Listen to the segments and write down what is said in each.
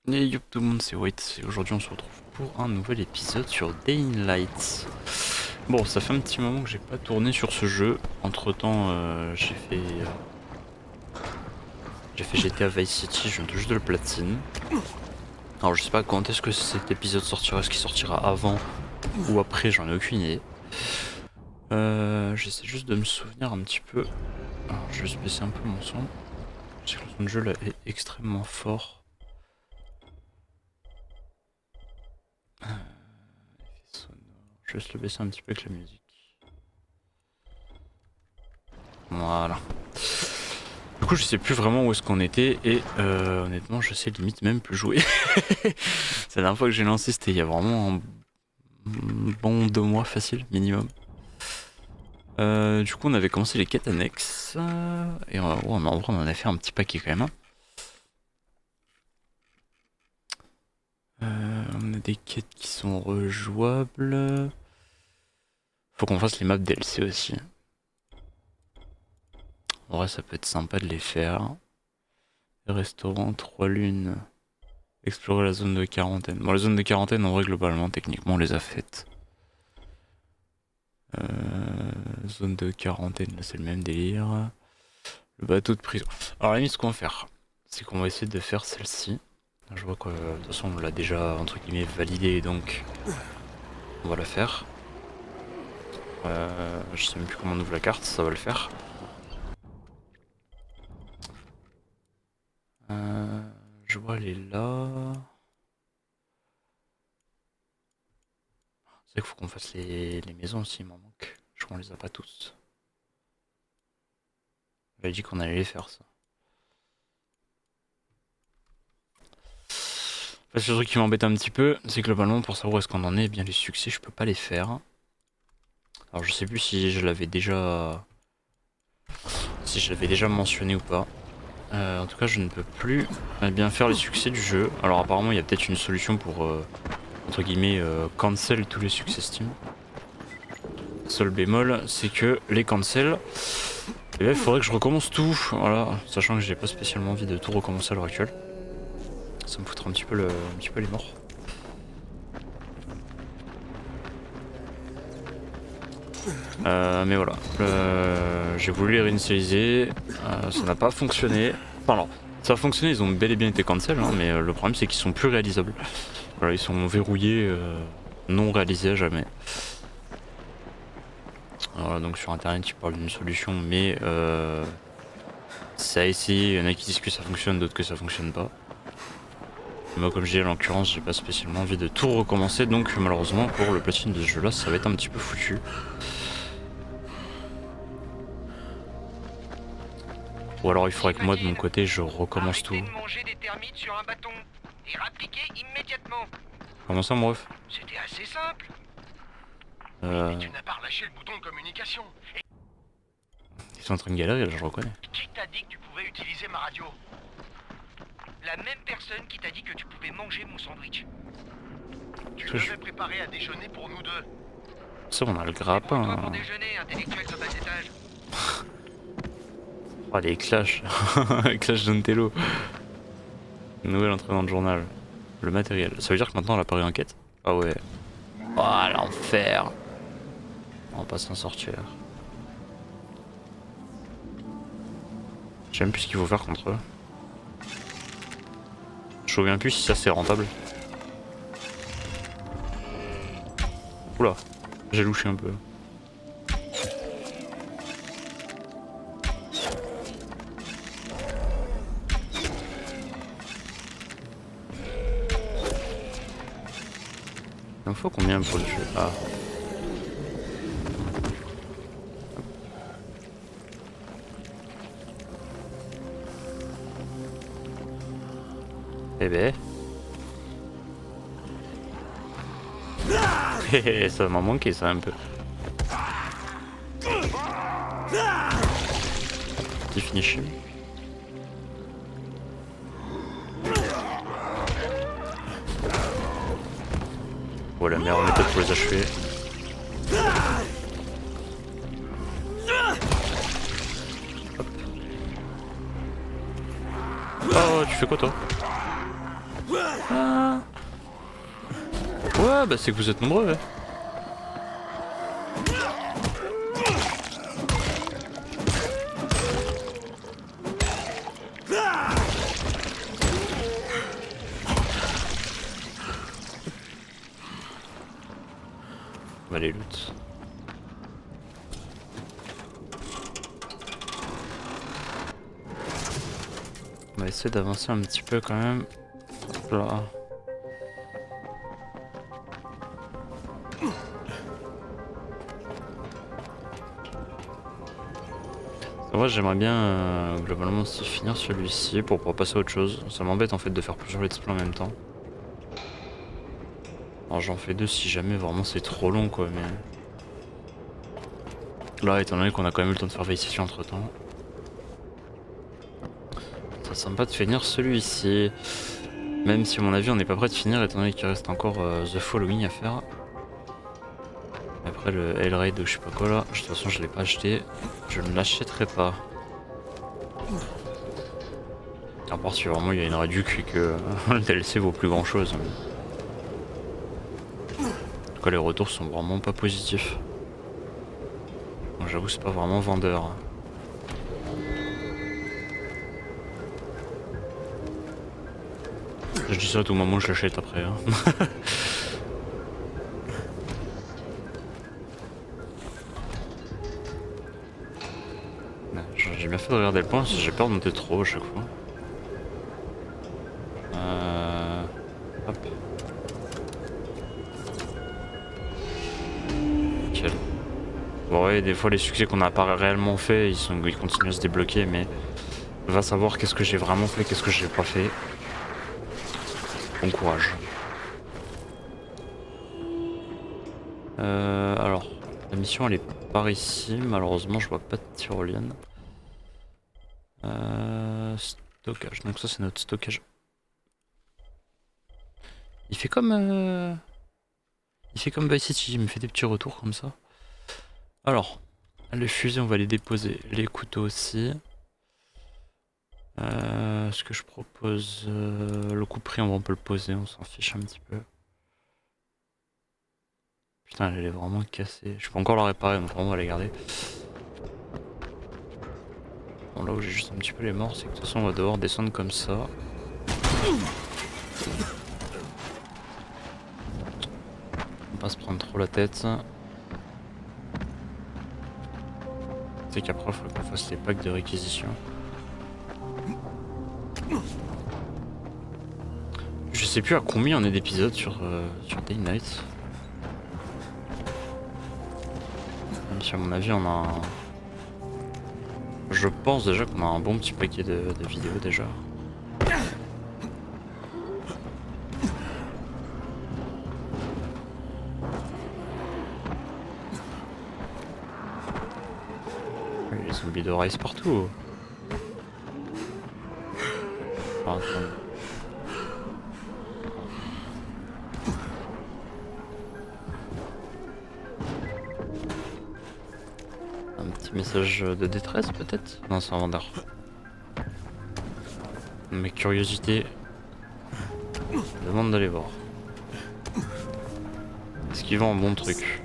Et yo tout le monde, c'est White et aujourd'hui on se retrouve pour un nouvel épisode sur Dying Light. Bon, ça fait un petit moment que j'ai pas tourné sur ce jeu. Entre temps, j'ai fait GTA Vice City, je viens tout juste de le platine. Alors je sais pas quand est-ce que cet épisode sortira, est-ce qu'il sortira avant ou après, j'en ai aucune idée. J'essaie juste de me souvenir un petit peu. Alors je vais se baisser un peu mon son. Parce que le son de jeu là est extrêmement fort. Sonore. Je vais juste le baisser un petit peu avec la musique. Voilà. Du coup, je sais plus vraiment où est-ce qu'on était et honnêtement, je sais limite même plus jouer. C'est la dernière fois que j'ai lancé, c'était il y a vraiment un bon 2 mois facile, minimum. Du coup, on avait commencé les quêtes annexes et ouais, en vrai, on en a fait un petit paquet quand même. Hein. On a des quêtes qui sont rejouables. Faut qu'on fasse les maps DLC aussi. En vrai, ça peut être sympa de les faire. Restaurant 3 lunes. Explorer la zone de quarantaine. Bon, la zone de quarantaine, en vrai, globalement, techniquement, on les a faites. Zone de quarantaine, là, c'est le même délire. Le bateau de prison. Alors, la limite, ce qu'on va faire, c'est qu'on va essayer de faire celle-ci. Je vois que, de toute façon, on l'a déjà, entre guillemets, validée, donc on va la faire. Je sais même plus comment on ouvre la carte, ça va le faire. Je vois, elle est là. C'est qu'il faut qu'on fasse les maisons aussi, il m'en manque. Je crois qu'on les a pas toutes. J'avais dit qu'on allait les faire, ça. Le seul truc qui m'embête un petit peu, c'est que globalement, pour savoir où est-ce qu'on en est, eh bien les succès, je peux pas les faire. Alors je sais plus si je l'avais déjà... Si je l'avais déjà mentionné ou pas. En tout cas, je ne peux plus bien faire les succès du jeu. Alors apparemment, il y a peut-être une solution pour, entre guillemets, cancel tous les succès Steam. Seul bémol, c'est que les cancel, eh bien, il faudrait que je recommence tout. Voilà, sachant que j'ai pas spécialement envie de tout recommencer à l'heure actuelle. Ça me foutrait un petit peu, les morts. Mais voilà, j'ai voulu les réinitialiser, ça n'a pas fonctionné. Enfin alors, ça a fonctionné, ils ont bel et bien été cancel, hein, mais le problème c'est qu'ils sont plus réalisables. Voilà, ils sont verrouillés, non réalisés à jamais. Voilà, donc sur internet ils parlent d'une solution, mais ça a essayé, il y en a qui disent que ça fonctionne, d'autres que ça fonctionne pas. Moi comme j'ai en l'occurrence, j'ai pas spécialement envie de tout recommencer, donc malheureusement pour le platine de ce jeu là, ça va être un petit peu foutu. Ou alors il faudrait que moi de mon côté je recommence tout. Manger des termites sur un bâton et rappliquer immédiatement. Comment ça mon ref? C'était assez simple. Mais tu n'as pas relâché le bouton de communication. Ils sont en train de galérer, je reconnais. Qui t'a dit que tu pouvais utiliser ma radio? La même personne qui t'a dit que tu pouvais manger mon sandwich. Tu devais préparer à déjeuner pour nous deux. Ça on a le grappin. Toi pour déjeuner, intellectuel de bas étage. Oh les clashs. Clash d'Antello. Nouvelle entrée dans le journal. Le matériel. Ça veut dire que maintenant elle apparaît en quête? Ah ouais. Oh l'enfer. On va pas s'en sortir. Je sais même plus ce qu'il faut faire contre eux. Je me souviens plus si ça c'est rentable. Oula, j'ai louché un peu. Il me faut combien pour le tuer? Ah. Eh ben. Ça m'a manqué ça un peu. Petit finish. Oh la meilleure méthode pour les achever. Hop. Oh tu fais quoi toi? Ah. Ouais, bah c'est que vous êtes nombreux, ouais. On va les loot. On va essayer d'avancer un petit peu quand même. Hop là. En vrai j'aimerais bien globalement aussi finir celui-ci pour pouvoir passer à autre chose. Ça m'embête en fait de faire plusieurs let's play en même temps. Alors j'en fais deux si jamais vraiment c'est trop long quoi, mais... Là étant donné qu'on a quand même eu le temps de faire Vice City entre temps. Ça sympa de finir celui-ci. Même si à mon avis on n'est pas prêt de finir étant donné qu'il reste encore The Following à faire. Après le Hellraid ou je sais pas quoi là, de toute façon je l'ai pas acheté. Je ne l'achèterai pas. À part si vraiment il y a une réduc et que le DLC vaut plus grand chose. En tout cas les retours sont vraiment pas positifs. Donc j'avoue c'est pas vraiment vendeur. Je dis ça à tout moment je l'achète après. Hein. J'ai bien fait de regarder le point, j'ai peur de monter trop à chaque fois. Hop. Nickel. Bon ouais, des fois les succès qu'on n'a pas réellement fait, ils continuent à se débloquer, mais va savoir qu'est-ce que j'ai vraiment fait, qu'est-ce que j'ai pas fait. Bon courage. Alors, la mission elle est par ici, malheureusement je vois pas de tyrolienne. Stockage, donc ça c'est notre stockage. Il fait comme Vice City, il me fait des petits retours comme ça. Alors, les fusées on va les déposer, les couteaux aussi. Ce que je propose, le coup pris on peut le poser, on s'en fiche un petit peu. Putain elle est vraiment cassée, je peux encore la réparer donc vraiment on va la garder. Bon là où j'ai juste un petit peu les morts c'est que de toute façon on va devoir descendre comme ça. On va pas se prendre trop la tête. C'est qu'après il faut qu'on fasse les packs de réquisition. Je sais plus à combien on est d'épisodes sur Day Night. Même si à mon avis on a un... Je pense déjà qu'on a un bon petit paquet de vidéos déjà. Les zombies de Rise partout. Ah, attends. Un petit message de détresse peut-être? Non c'est un vendeur. Ma curiosité demande d'aller voir. Est-ce qu'il vend un bon truc?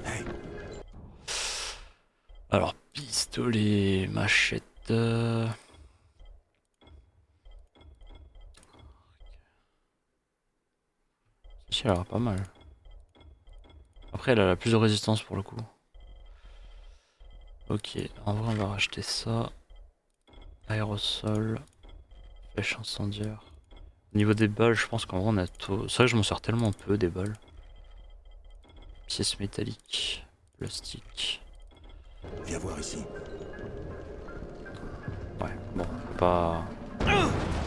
Alors pistolet, machette. Si elle a l'air pas mal. Après elle a la plus de résistance pour le coup. Ok, en vrai on va racheter ça. Aérosol. Flèche incendiaire. Au niveau des balles, je pense qu'en vrai on a tout. C'est vrai que je m'en sers tellement peu des balles. Pièces métalliques. Plastique. Viens voir ici. Ouais, bon, pas...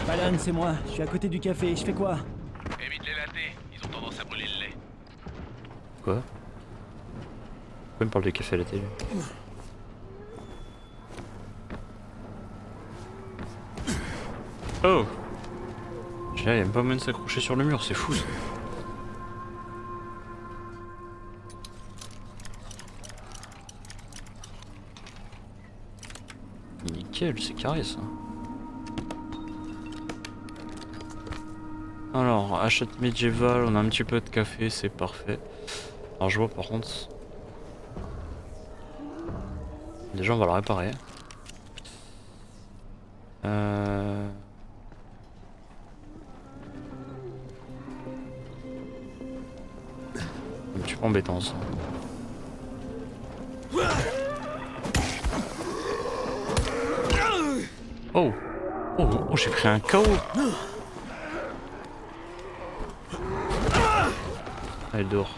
Balan, c'est moi, je suis à côté du café, je fais quoi? Évite les latés, ils ont tendance à brûler le lait. Quoi? Pourquoi il me parle de café à la télé? Oh! Il y a même pas moyen de s'accrocher sur le mur, c'est fou ça. Nickel, c'est carré ça. Alors, achète médiéval, on a un petit peu de café, c'est parfait. Alors je vois par contre... Déjà on va le réparer. Un petit peu embêtant ça. Oh! Oh, oh j'ai pris un KO! Allez dehors.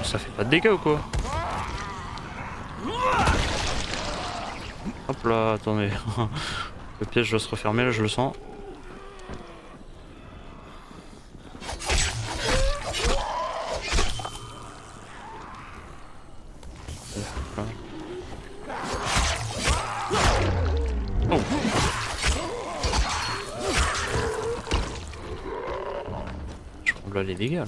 Ça fait pas de dégâts ou quoi? Hop là, attendez. Le piège doit se refermer là, je le sens. Oh. Je prends là les dégâts là.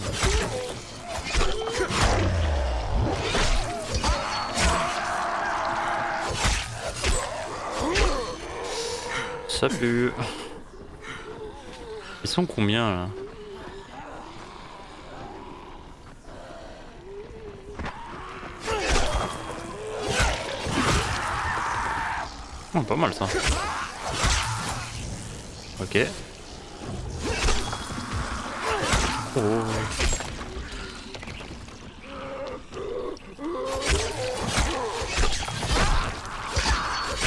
Ça pue. Ils sont combien là? Oh, pas mal ça. Ok. Oh.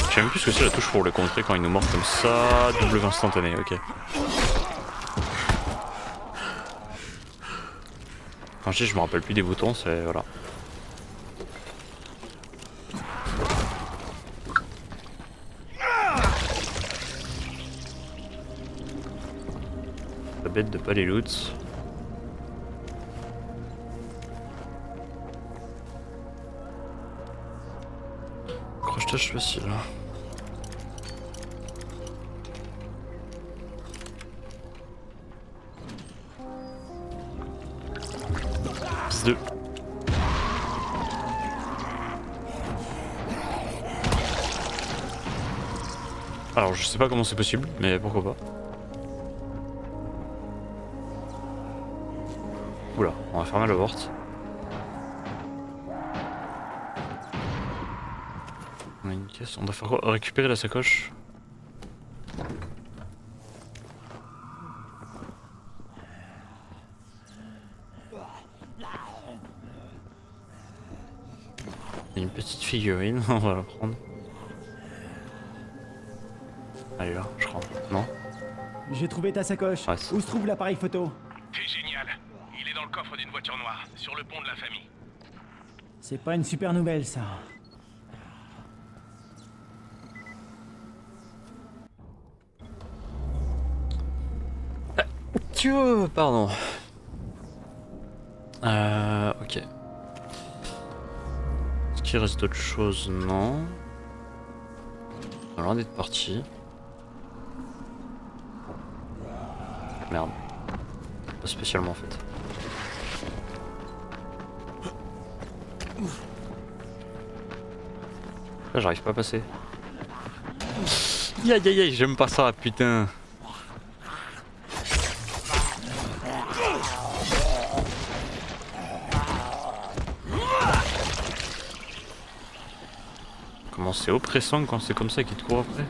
Je sais même plus ce que c'est la touche pour le contrer quand il nous mord comme ça. W instantané, ok. Quand je dis je me rappelle plus des boutons, c'est voilà. C'est bête de pas les loot. Crochetage facile. Piste 2. Alors je sais pas comment c'est possible, mais pourquoi pas. Oula, on va fermer la porte. On a une caisse, on doit faire quoi? Récupérer la sacoche. Il y a une petite figurine, on va la prendre. Elle est là, je crois. Non? J'ai trouvé ta sacoche. Ouais, Où se trouve l'appareil photo? C'est génial. Il est dans le coffre d'une voiture noire, sur le pont de la famille. C'est pas une super nouvelle, ça. Dieu, pardon. Ok. Est-ce qu'il reste d'autres choses? Non. On a l'air d'être parti. Merde. Pas spécialement en fait. Là j'arrive pas à passer. Aïe aïe aïe, j'aime pas ça, putain. Comment c'est oppressant quand c'est comme ça qu'il te court après.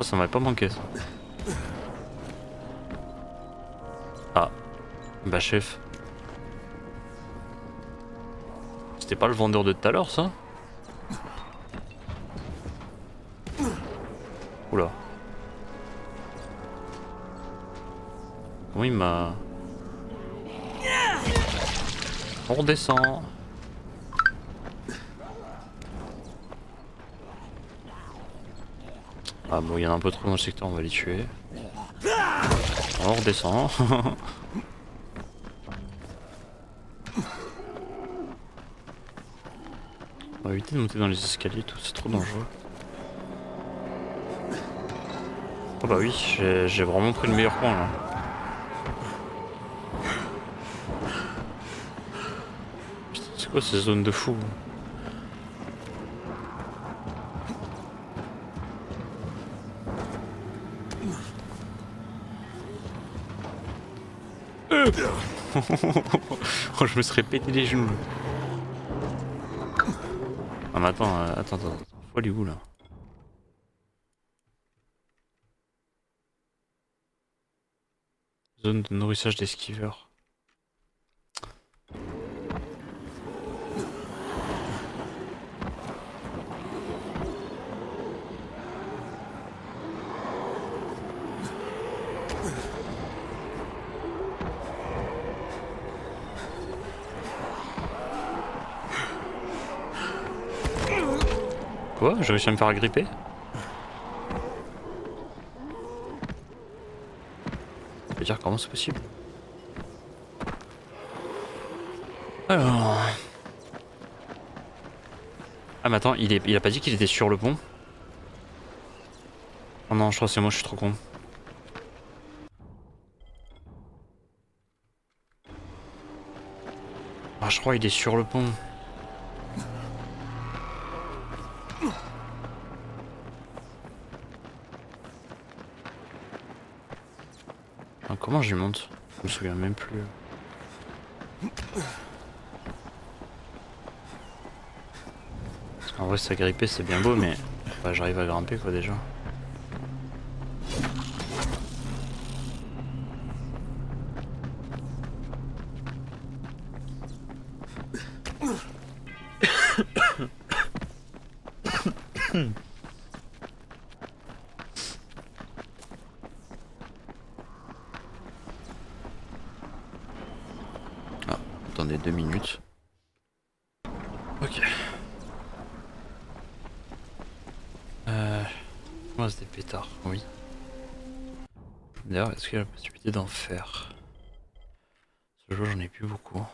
Ça m'avait pas manqué ça. Ah. Bah chef. C'était pas le vendeur de tout à l'heure ça? Oula. Comment il m'a... On redescend. Ah bon, il y en a un peu trop dans le secteur, on va les tuer. On redescend. On va éviter de monter dans les escaliers, tout, c'est trop dangereux. Oh bah oui, j'ai vraiment pris le meilleur coin là. quoi ces zones de fou? Oh, je me serais pété les genoux. Ah mais attends, attends, faut aller où là? Zone de nourrissage d'esquiveurs. Quoi? J'ai réussi à me faire agripper? Je veux dire comment c'est possible? Alors... Ah mais attends, il a pas dit qu'il était sur le pont? Oh non, je crois que c'est moi, je suis trop con. Ah je crois qu'il est sur le pont. Ah, comment j'y monte? Je me souviens même plus. En vrai, s'agripper c'est bien beau, mais bah, j'arrive à grimper quoi déjà. Ah, attendez 2 minutes. Ok. Moi c'est des pétards, oui. D'ailleurs, est-ce qu'il y a la possibilité d'en faire? Ce jour j'en ai plus beaucoup.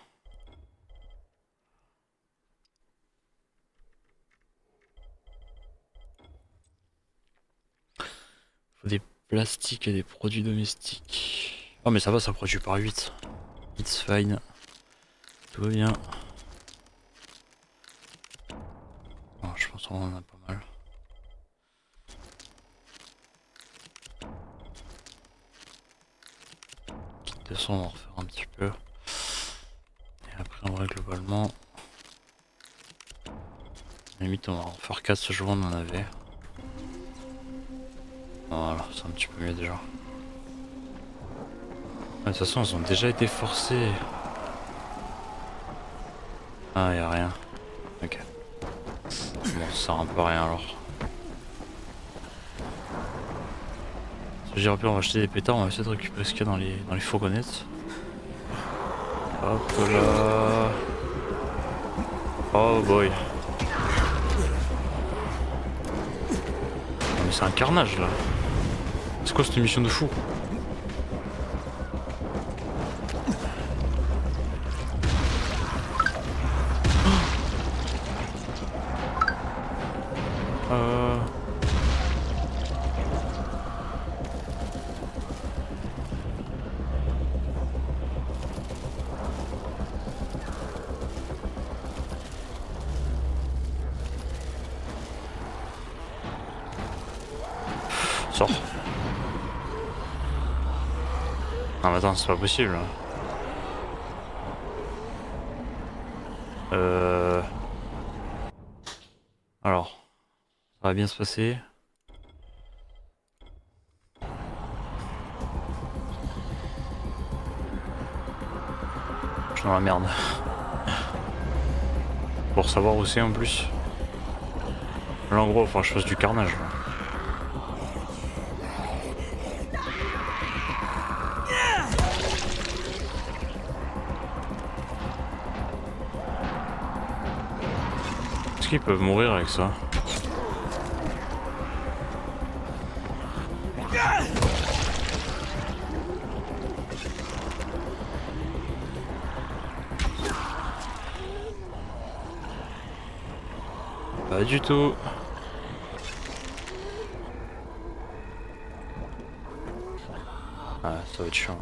Faut des plastiques et des produits domestiques. Oh mais ça va, ça produit par 8. It's fine. Tout va bien. Oh, je pense qu'on en a pas mal. De toute façon on va en refaire un petit peu. Et après en vrai globalement... À la limite on va en faire 4 ce jour on en avait. Voilà, c'est un petit peu mieux déjà. De toute façon, elles ont déjà été forcées. Ah, y'a rien. Ok. Bon, ça sert un peu à rien alors. J'ai repris, on va acheter des pétards, on va essayer de récupérer ce qu'il y a dans les fourgonnettes. Hop là. Oh boy. Non, mais c'est un carnage là. C'est quoi cette mission de fou? Sors. Non mais attends, c'est pas possible. Alors, ça va bien se passer. Je suis dans la merde. Pour savoir où c'est en plus. Là en gros, enfin je fasse du carnage. Là. Est-ce qu'ils peuvent mourir avec ça? Pas du tout. Ah, ça va être chiant.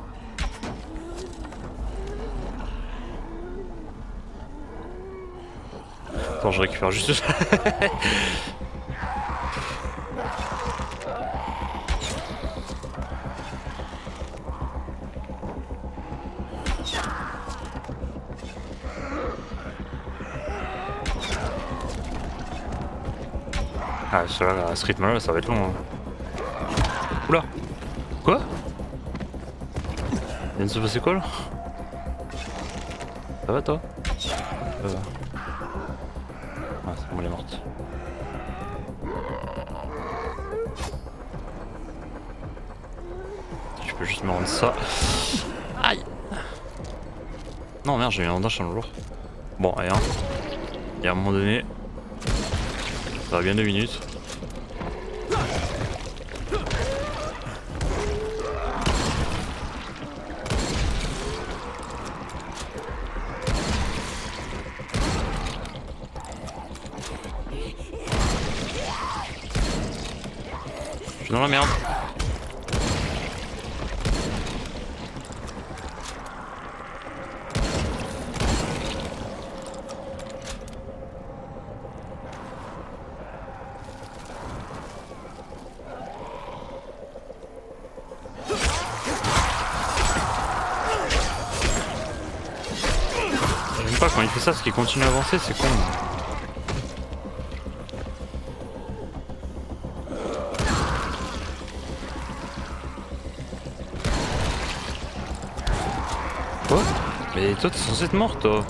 Attends, je récupère juste ça. Ah, ça, à ce rythme-là, ça va être long. Hein. Oula! Quoi? Il vient de se passer quoi là? Ça va toi? Ça va. Ah, c'est bon, elle est morte. Je peux juste me rendre ça. Aïe! Non, merde, j'ai eu un dash dans le lourd. Bon, allez, hein. Et à un moment donné, ça va bien 2 minutes. Je suis dans la merde. J'aime pas quand il fait ça, parce qu'il continue à avancer, c'est con. Quoi? Mais toi t'es censé être mort toi.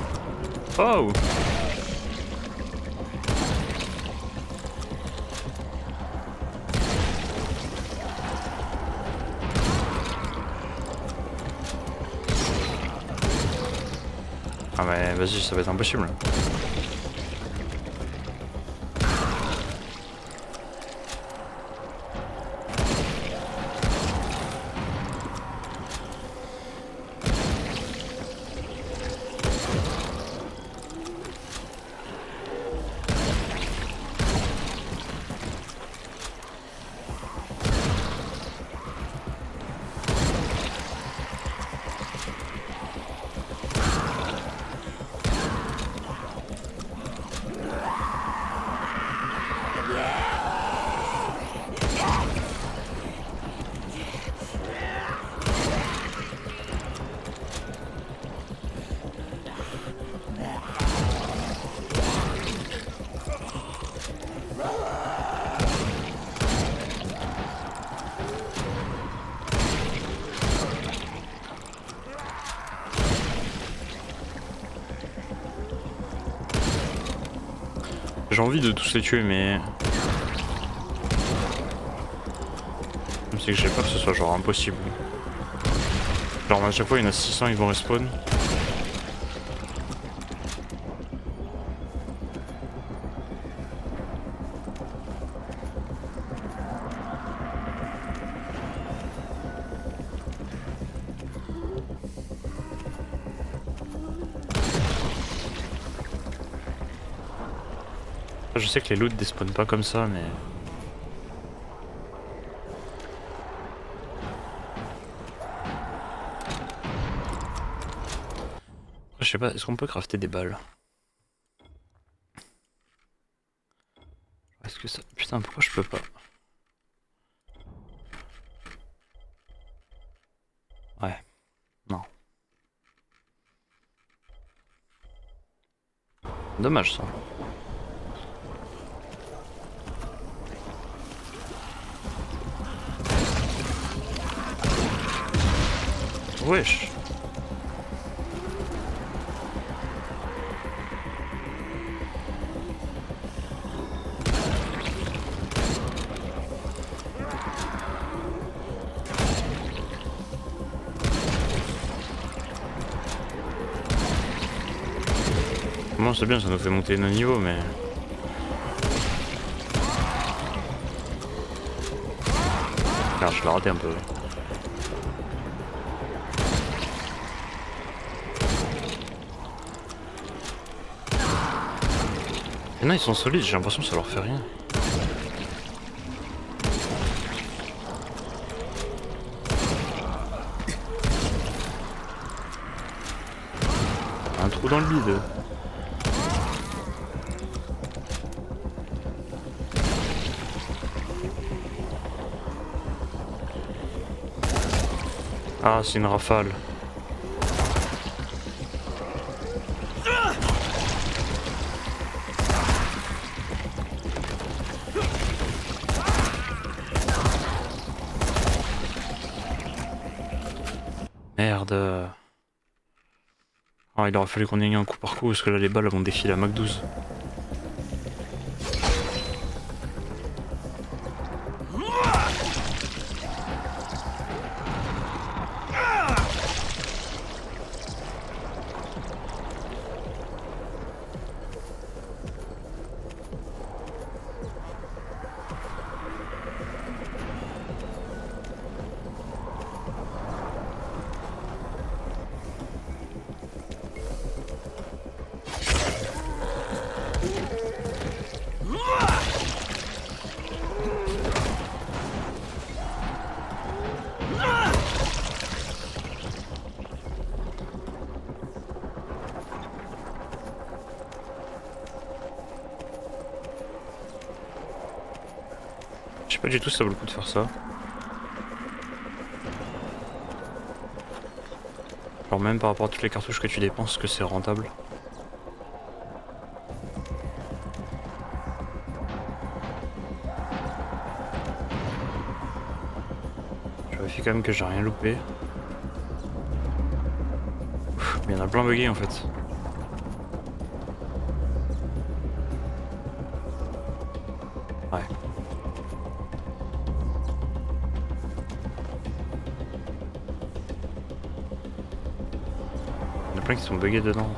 Oh! Ah mais vas-y, ça va être impossible. J'ai envie de tous les tuer mais... C'est que j'ai peur que ce soit genre impossible. Genre à chaque fois il y en a 600 ils vont respawn. Je sais que les loots despawnent pas comme ça mais... Je sais pas, est-ce qu'on peut crafter des balles? Est-ce que ça... Putain, pourquoi je peux pas? Ouais. Non. Dommage ça. Wesh. Bon, c'est bien, ça nous fait monter nos niveaux, mais... Merde, je l'ai raté un peu. Et non, ils sont solides, j'ai l'impression que ça leur fait rien. Un trou dans le bide. Ah, c'est une rafale. Merde. Ah, il aurait fallu qu'on ait eu un coup par coup parce que là les balles vont défiler à Mach 12. Je sais pas du tout si ça vaut le coup de faire ça. Genre même par rapport à toutes les cartouches que tu dépenses, que c'est rentable. Je vérifie quand même que j'ai rien loupé. Mais il y en a plein buggé en fait. Ouais. Il y en a plein qui sont buggés dedans.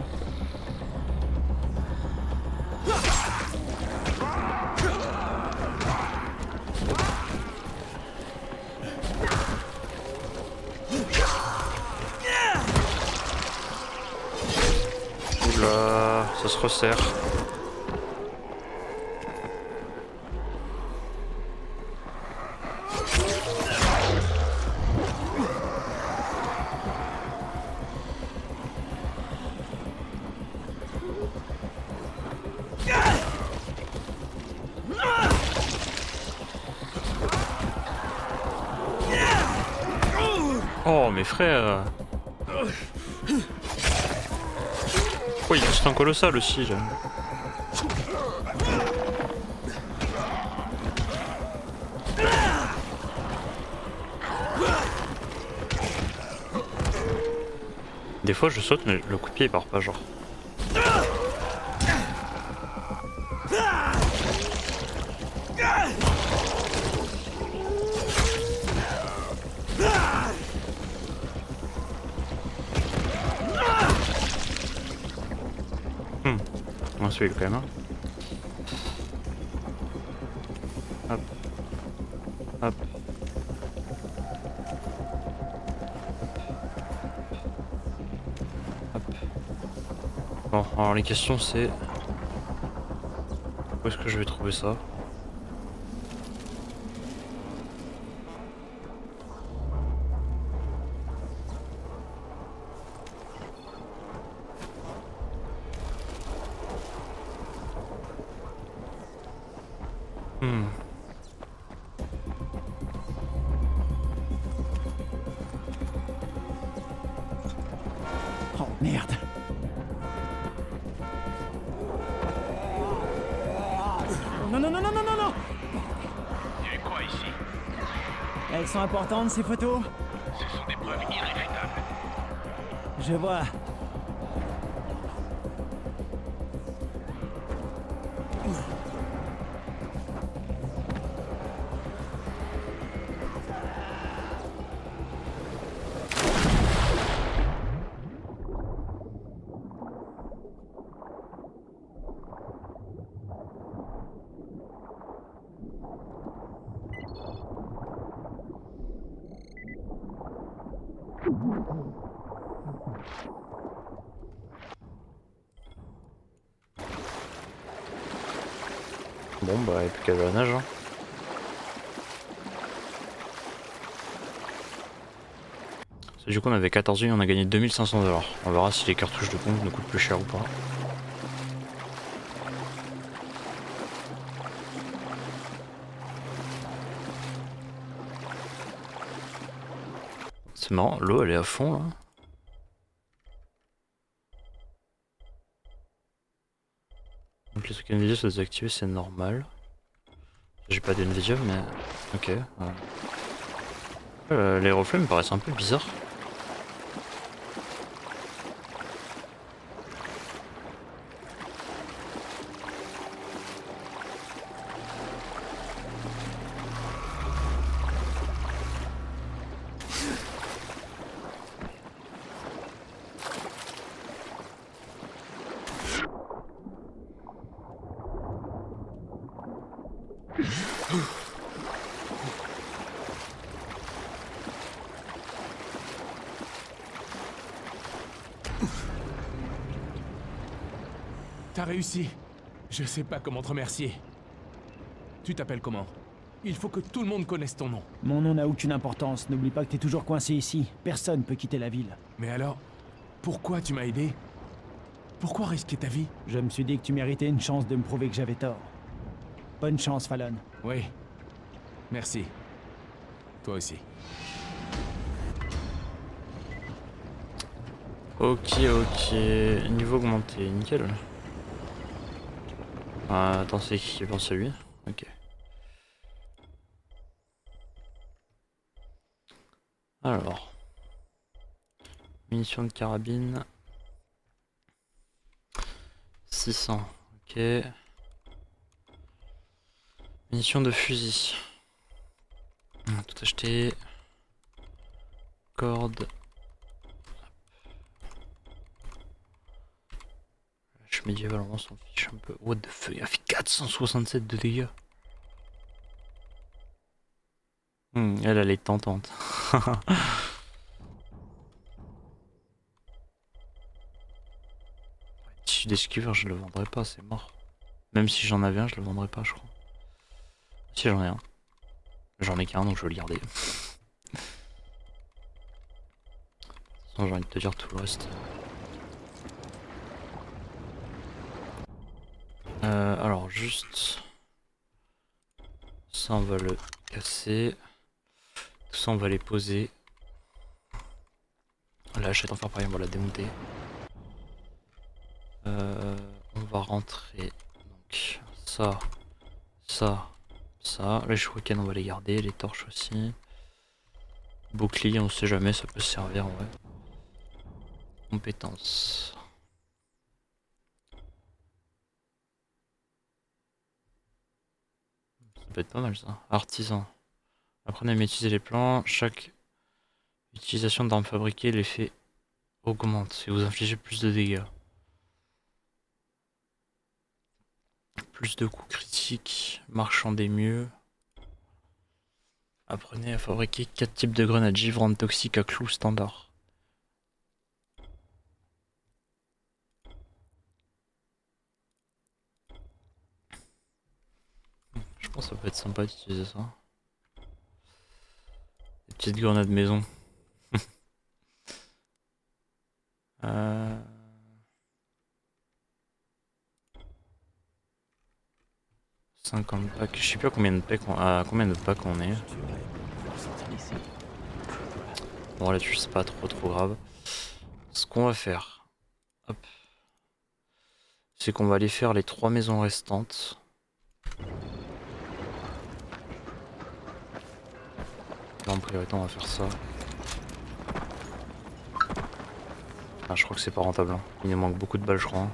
Oula, ça se resserre. Oh mes frères. Oh il booste un colossal aussi là. Des fois je saute mais le coup de pied il part pas genre. On va celui-là quand même. Hein. Hop. Hop. Hop. Bon, alors les questions c'est... Où est-ce que je vais trouver ça? Oh merde. Non, non, non, non, non, non, non. Il y a eu quoi ici? Elles sont importantes ces photos. Ce sont des preuves irréfutables. Je vois. Bon bah, et plus qu'à la nage. Hein. Du coup on avait 14 000, on a gagné 2500 $. On verra si les cartouches de pompe nous coûtent plus cher ou pas. C'est marrant, l'eau elle est à fond là. Donc les trucs Nvidia sont désactivés, c'est normal. J'ai pas d'Nvidia mais... Ok. Ouais. Les reflets me paraissent un peu bizarres. T'as réussi. Je sais pas comment te remercier. Tu t'appelles comment? Il faut que tout le monde connaisse ton nom. Mon nom n'a aucune importance. N'oublie pas que t'es toujours coincé ici. Personne peut quitter la ville. Mais alors, pourquoi tu m'as aidé? Pourquoi risquer ta vie? Je me suis dit que tu méritais une chance de me prouver que j'avais tort. Bonne chance, Fallon. Oui. Merci. Toi aussi. Ok, ok. Niveau augmenté, nickel. Attends, c'est qui pense à lui? Ok. Alors. Munitions de carabine. 600. Ok. Munitions de fusil. On va tout acheter. Corde. Lâche médiéval, on s'en fiche un peu. What the fuck, il a fait 467 de dégâts. Elle est tentante. Tissu d'esquiveur, je le vendrai pas, c'est mort. Même si j'en avais un, je le vendrai pas, je crois. Si j'en ai un. J'en ai qu'un, donc je vais le garder. De toute façon, j'ai envie de te dire tout le reste. Alors, juste... Ça, on va le casser. Tout ça, on va les poser. La hachette en fer pareil, on va la démonter. On va rentrer. Donc, ça, ça, ça. Les shurikens, on va les garder. Les torches aussi. Bouclier, on sait jamais, ça peut servir en vrai. Compétences. Ça peut être pas mal ça. Artisan. Apprenez à maîtriser les plans. Chaque utilisation d'armes fabriquées, l'effet augmente et vous infligez plus de dégâts. Plus de coups critiques. Marchander mieux. Apprenez à fabriquer 4 types de grenades givrantes toxiques à clous standard. Je pense que ça peut être sympa d'utiliser ça. Des petites grenades maison. 50 packs. Je sais plus à combien de packs on est. Bon là-dessus c'est pas trop grave. Ce qu'on va faire, hop, c'est qu'on va aller faire les 3 maisons restantes. Là en priorité on va faire ça. Ah, je crois que c'est pas rentable. Hein. Il nous manque beaucoup de balles je crois. Hein.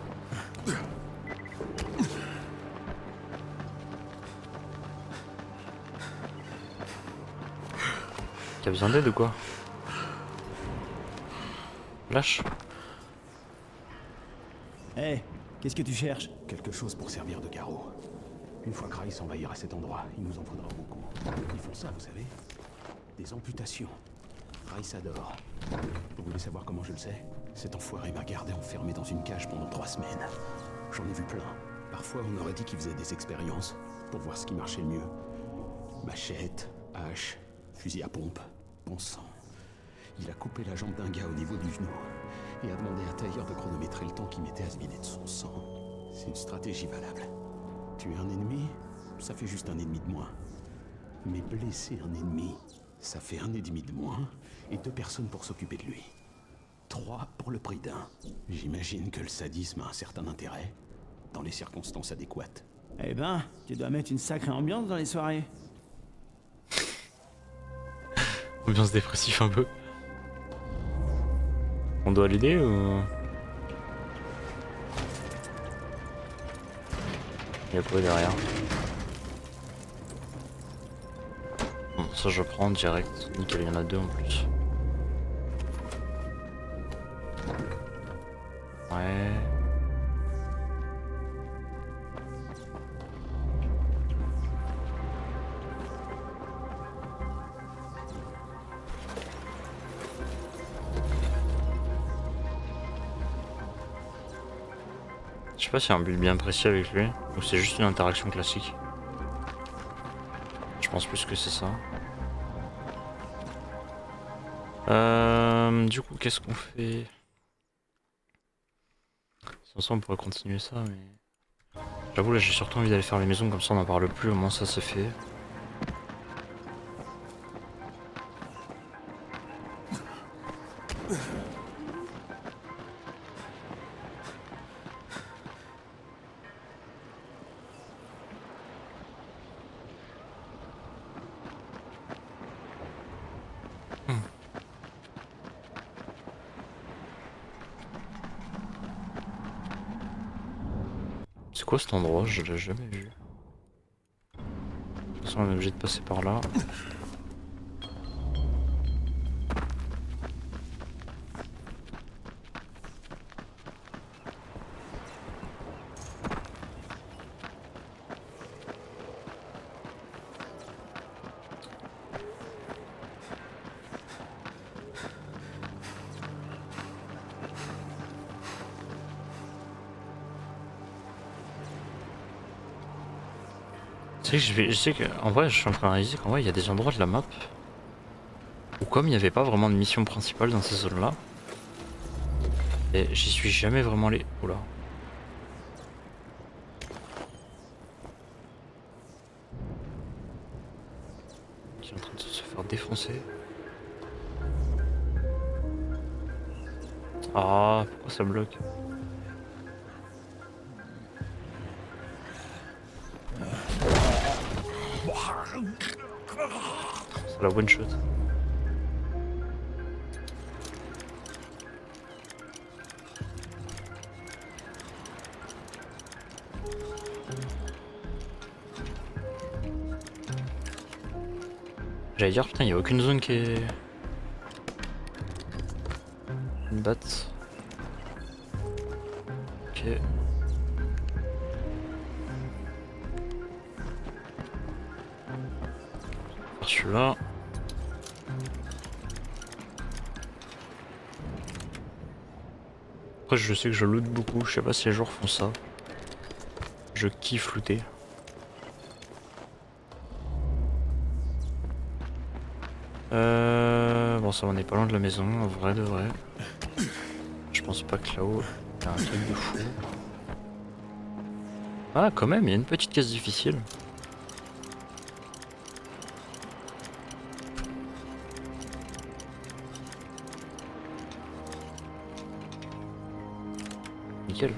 T'as besoin d'aide ou quoi? Lâche. Hé, qu'est-ce que tu cherches? Quelque chose pour servir de garrot. Une fois que Rice envahira cet endroit, il nous en faudra beaucoup. Ils font ça, vous savez? Des amputations. Rice adore. Vous voulez savoir comment je le sais? Cet enfoiré m'a gardé enfermé dans une cage pendant 3 semaines. J'en ai vu plein. Parfois, on aurait dit qu'il faisait des expériences pour voir ce qui marchait le mieux. Machette, hache, fusil à pompe, bon sang. Il a coupé la jambe d'un gars au niveau du genou et a demandé à Tailleur de chronométrer le temps qu'il mettait à se vider de son sang. C'est une stratégie valable. Tuer un ennemi, ça fait juste un ennemi de moins. Mais blesser un ennemi, Ça fait 1 ennemi de moins et 2 personnes pour s'occuper de lui. 3 pour le prix d'un. J'imagine que le sadisme a un certain intérêt, dans les circonstances adéquates. Eh ben, tu dois mettre une sacrée ambiance dans les soirées. Ambiance dépressif un peu. On doit l'aider ou... Il y a quoi derrière? Bon, ça je prends direct. Nickel, il y en a 2 en plus. Ouais. Je sais pas s'il y a un build bien précis avec lui, ou c'est juste une interaction classique. Je pense plus que c'est ça. Du coup, qu'est-ce qu'on fait? Sans ça, on pourrait continuer ça, mais... J'avoue, là, j'ai surtout envie d'aller faire les maisons, comme ça on n'en parle plus, au moins ça c'est fait. C'est quoi cet endroit? Je l'ai jamais vu. De toute façon, on est obligé de passer par là. Je sais que, en vrai, je suis en train de réaliser qu'en vrai, il y a des endroits de la map où, comme il n'y avait pas vraiment de mission principale dans ces zones-là, et j'y suis jamais vraiment allé. Oula. Qui est en train de se faire défoncer. Ah, pourquoi ça bloque? C'est la one shot. J'allais dire, putain, il n'y a aucune zone qui est... Une batte. Ok. Par celui-là. Après, je sais que je loot beaucoup, je sais pas si les joueurs font ça. Je kiffe looter. Bon, ça on est pas loin de la maison, en vrai de vrai. Je pense pas que là-haut, il y a un truc de fou. Ah, quand même, il y a une petite case difficile. Nickel.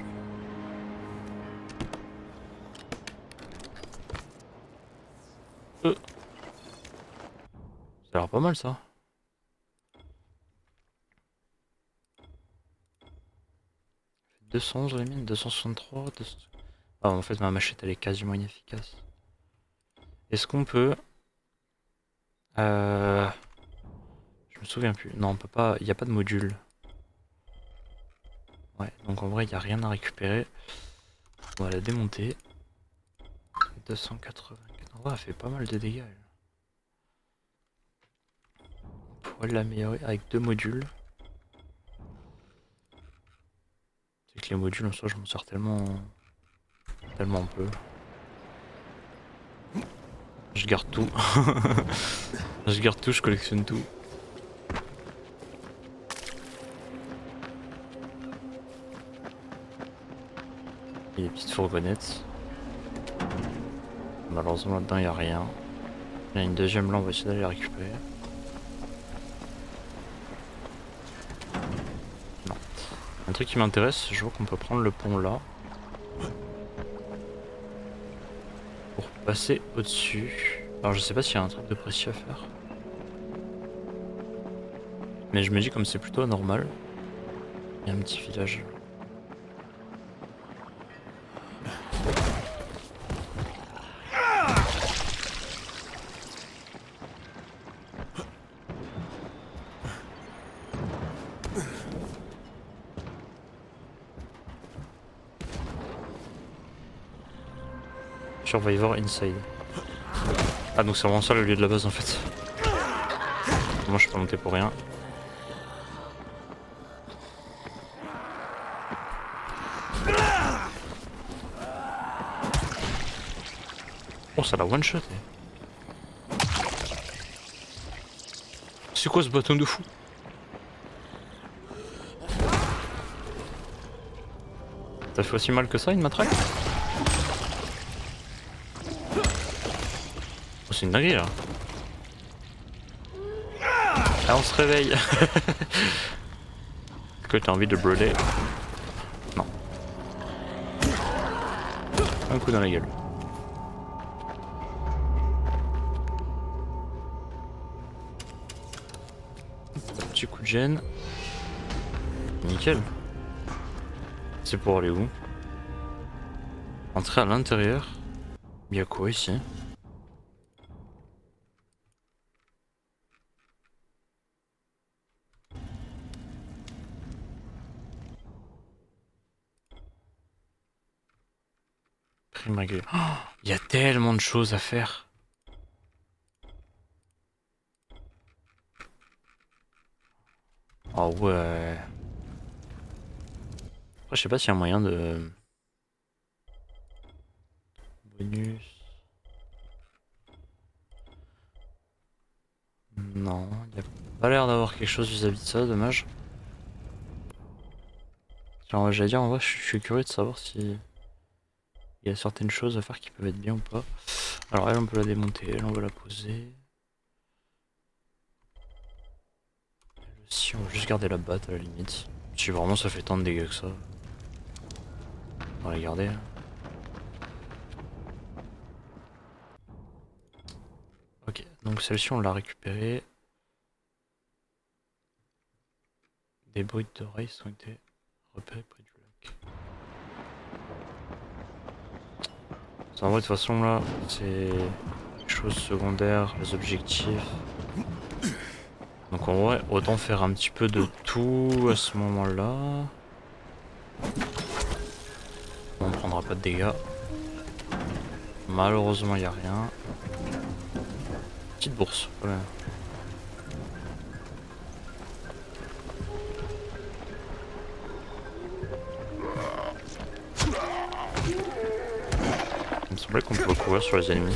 Ça a l'air pas mal ça. « 211 les mines, 263... » Ah, en fait ma machette elle est quasiment inefficace. Est-ce qu'on peut... Je me souviens plus. Non, on peut pas... Il n'y a pas de module. Ouais, donc en vrai il n'y a rien à récupérer. On va la démonter. 284. En vrai elle fait pas mal de dégâts. On pourrait l'améliorer avec 2 modules. C'est que les modules en soi je m'en sers tellement peu. Je garde tout. Je garde tout, je collectionne tout. Il y a des petites fourgonnettes. Malheureusement là-dedans il n'y a rien. Il y a une deuxième là, on va essayer d'aller la récupérer. Un truc qui m'intéresse, je vois qu'on peut prendre le pont là. Pour passer au-dessus. Alors je sais pas s'il y a un truc de précis à faire. Mais je me dis comme c'est plutôt normal. Il y a un petit village. Survivor Inside. Ah donc c'est vraiment ça le lieu de la base en fait. Moi je suis pas monté pour rien. Oh ça l'a one shot. C'est quoi ce bâton de fou? Ça fait aussi mal que ça une matraque? Oh, c'est une dinguerie là. Ah on se réveille. Est-ce que t'as envie de brûler? Non. Un coup dans la gueule. Petit coup de gêne. Nickel. C'est pour aller où? Entrer à l'intérieur. Il y a quoi ici? Primague. Oh, il y a tellement de choses à faire. Oh ouais. Après, je sais pas s'il y a un moyen de... Bonus... Non, il n'y a pas l'air d'avoir quelque chose vis-à-vis de ça, dommage. Alors j'allais dire, en vrai, je suis curieux de savoir si... Il y a certaines choses à faire qui peuvent être bien ou pas. Alors elle, on peut la démonter, elle, on va la poser. Elle aussi, on va juste garder la batte à la limite. Si vraiment ça fait tant de dégâts que ça. On va la garder. Hein. Ok, donc celle-ci on l'a récupérée. Des bruits d'oreilles ont été repérés près du lac. En vrai de toute façon là, c'est les choses secondaires, les objectifs. Donc en vrai, autant faire un petit peu de tout à ce moment-là. On prendra pas de dégâts. Malheureusement il n'y a rien. Petite bourse, voilà. Il me semblait qu'on pouvait courir sur les ennemis.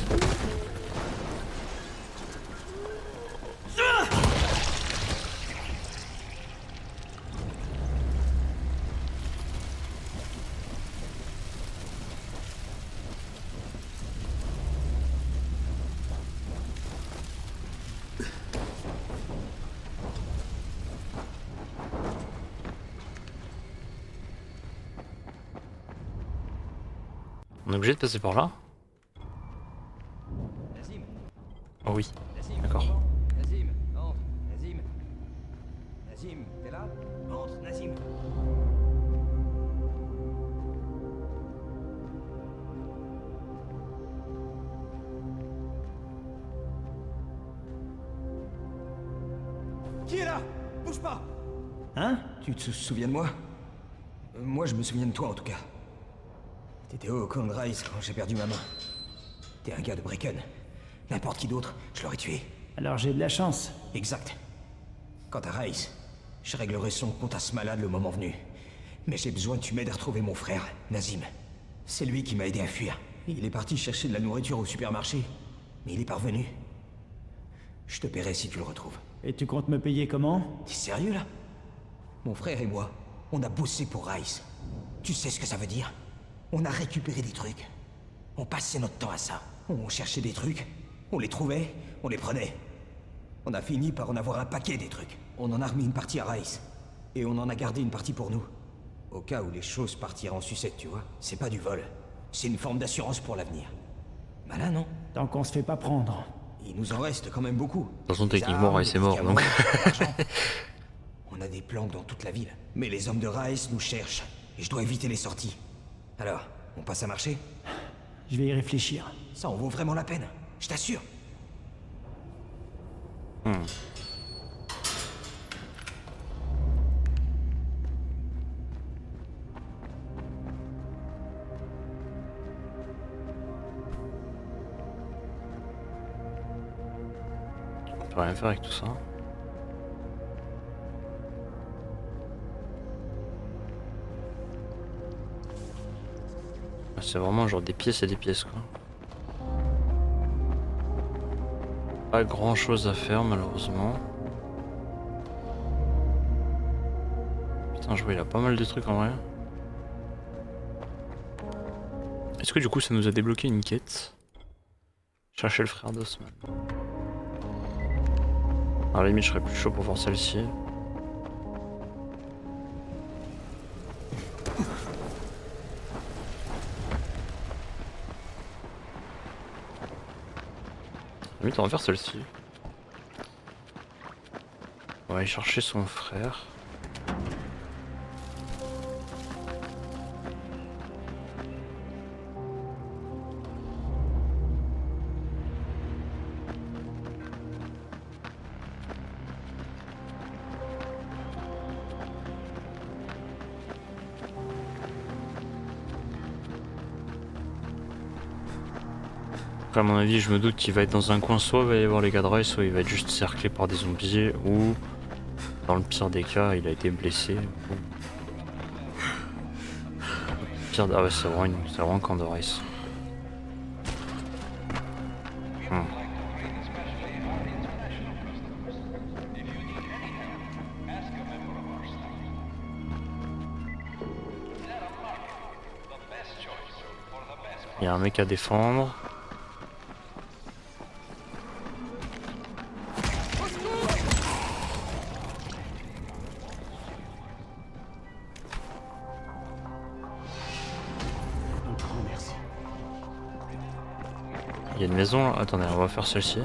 On est obligé de passer par là? Nazim, Oh oui, Nazim, d'accord. Nazim, entre, Nazim. Nazim, t'es là? Entre, Nazim. Qui est là? Bouge pas! Hein? Tu te souviens de moi? Moi, je me souviens de toi, en tout cas. T'étais au camp de Rice quand j'ai perdu ma main. T'es un gars de Brecken. N'importe qui d'autre, je l'aurais tué. Alors j'ai de la chance. Exact. Quant à Rice, je réglerai son compte à ce malade le moment venu. Mais j'ai besoin que tu m'aides à retrouver mon frère, Nazim. C'est lui qui m'a aidé à fuir. Il est parti chercher de la nourriture au supermarché. Mais il est parvenu. Je te paierai si tu le retrouves. Et tu comptes me payer comment? T'es sérieux, là? Mon frère et moi, on a bossé pour Rice. Tu sais ce que ça veut dire? On a récupéré des trucs. On passait notre temps à ça. On cherchait des trucs, on les trouvait, on les prenait. On a fini par en avoir un paquet des trucs. On en a remis une partie à Rice. Et on en a gardé une partie pour nous. Au cas où les choses partiraient en sucette, tu vois. C'est pas du vol. C'est une forme d'assurance pour l'avenir. Malin, non? Tant qu'on se fait pas prendre. Il nous en reste quand même beaucoup. De toute façon, Des techniquement, armes, Rice des est mort, donc... médicaments, de l'argent. On a des planques dans toute la ville. Mais les hommes de Rice nous cherchent. Et je dois éviter les sorties. Alors, on passe à marcher? Je vais y réfléchir. Ça en vaut vraiment la peine. Je t'assure. On peut rien faire avec tout ça. Ah, c'est vraiment genre des pièces et des pièces quoi. Pas grand chose à faire malheureusement. Putain, je vois il a pas mal de trucs en vrai. Est-ce que du coup ça nous a débloqué une quête? Chercher le frère d'Osman. À la limite je serais plus chaud pour voir celle-ci. Limite on va faire celle-ci. On va aller chercher son frère. Après, à mon avis, je me doute qu'il va être dans un coin, soit il va y avoir les gars de Rice, soit il va être juste cerclé par des zombies, ou dans le pire des cas, il a été blessé. Pire... Ah ouais, c'est vraiment un camp de Rice. Il y a un mec à défendre. Un grand merci. Il y a une maison là. Attendez, on va faire celle-ci.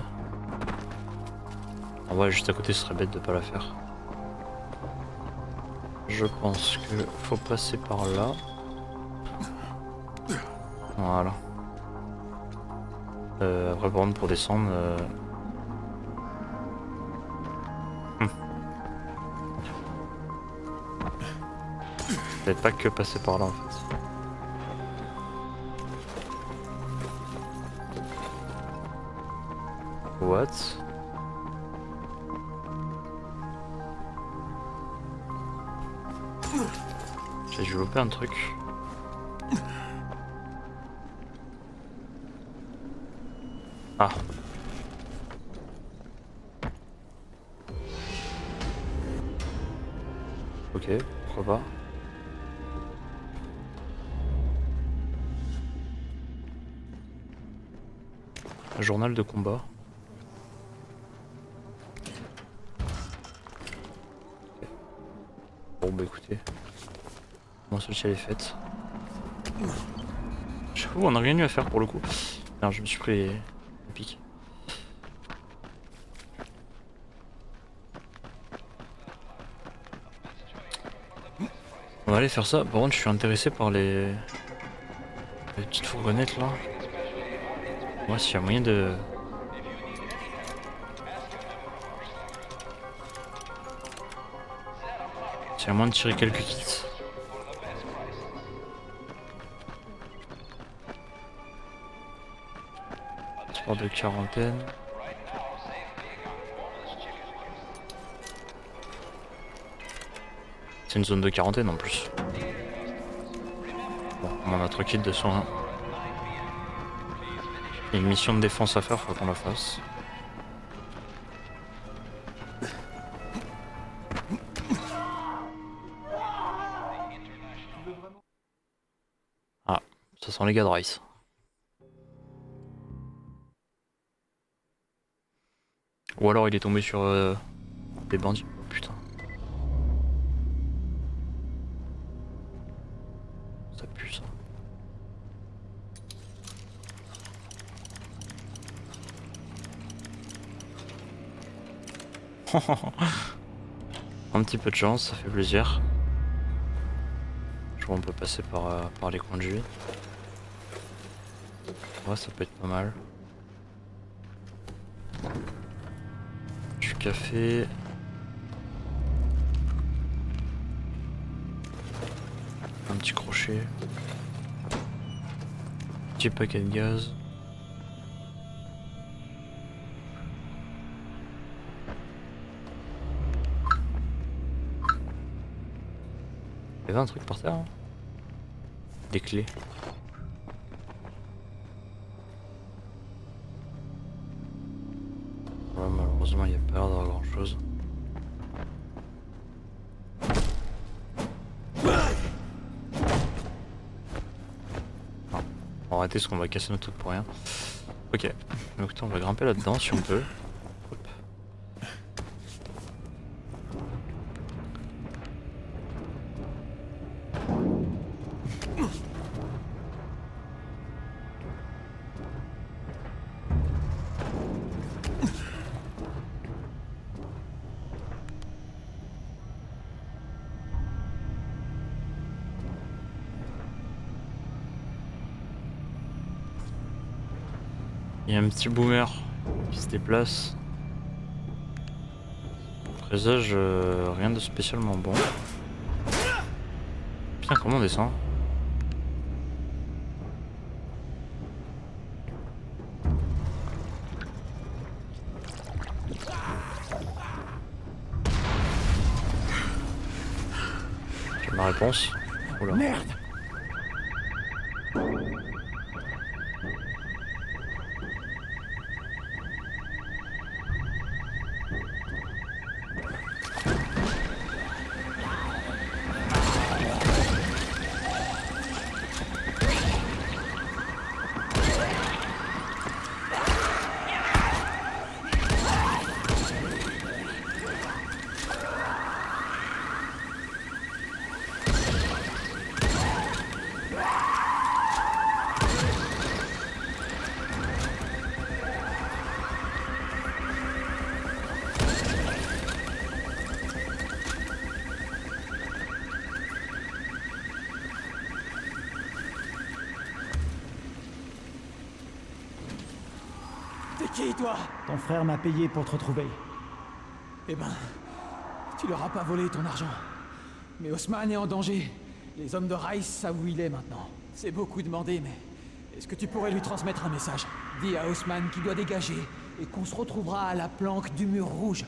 En vrai, juste à côté, ce serait bête de pas la faire. Je pense que faut passer par là. Voilà. Après, par contre, pour descendre. Peut-être pas que passer par là en fait. What? J'ai dû louper un truc. Ah. Ok, pourquoi pas. Un journal de combat. Bon bah écoutez. Moi celle-ci elle est faite. J'avoue on a rien eu à faire pour le coup. Alors je me suis pris les pics. On va aller faire ça. Par contre je suis intéressé par les petites fourgonnettes là. Moi s'il y a moyen de... S'il y a moyen de tirer quelques kits. Sport de quarantaine. C'est une zone de quarantaine en plus. Bon, on en a 3 kits de soins. Il y a une mission de défense à faire, faut qu'on la fasse. Ah, ça sent les gars de Rice. Ou alors il est tombé sur des bandits. Oh, putain. Un petit peu de chance, ça fait plaisir. Je vois on peut passer par les conduits. Ouais, ça peut être pas mal. Du café. Un petit crochet. Petit paquet de gaz. Il y avait un truc par terre, hein. Des clés. Ouais, malheureusement il n'y a pas l'air d'avoir grand chose. Non. On va arrêter parce qu'on va casser notre truc pour rien. Ok, donc on va grimper là-dedans si on peut. Hop. Il y a un petit boomer qui se déplace. Au présage, rien de spécialement bon. Putain, comment on descend? J'ai ma réponse. Oula. Merde! T'es qui, toi? Ton frère m'a payé pour te retrouver. Eh ben, tu leur as pas volé ton argent. Mais Haussmann est en danger. Les hommes de Rice savent où il est maintenant. C'est beaucoup demandé, mais... Est-ce que tu pourrais lui transmettre un message? Dis à Haussmann qu'il doit dégager et qu'on se retrouvera à la planque du mur rouge.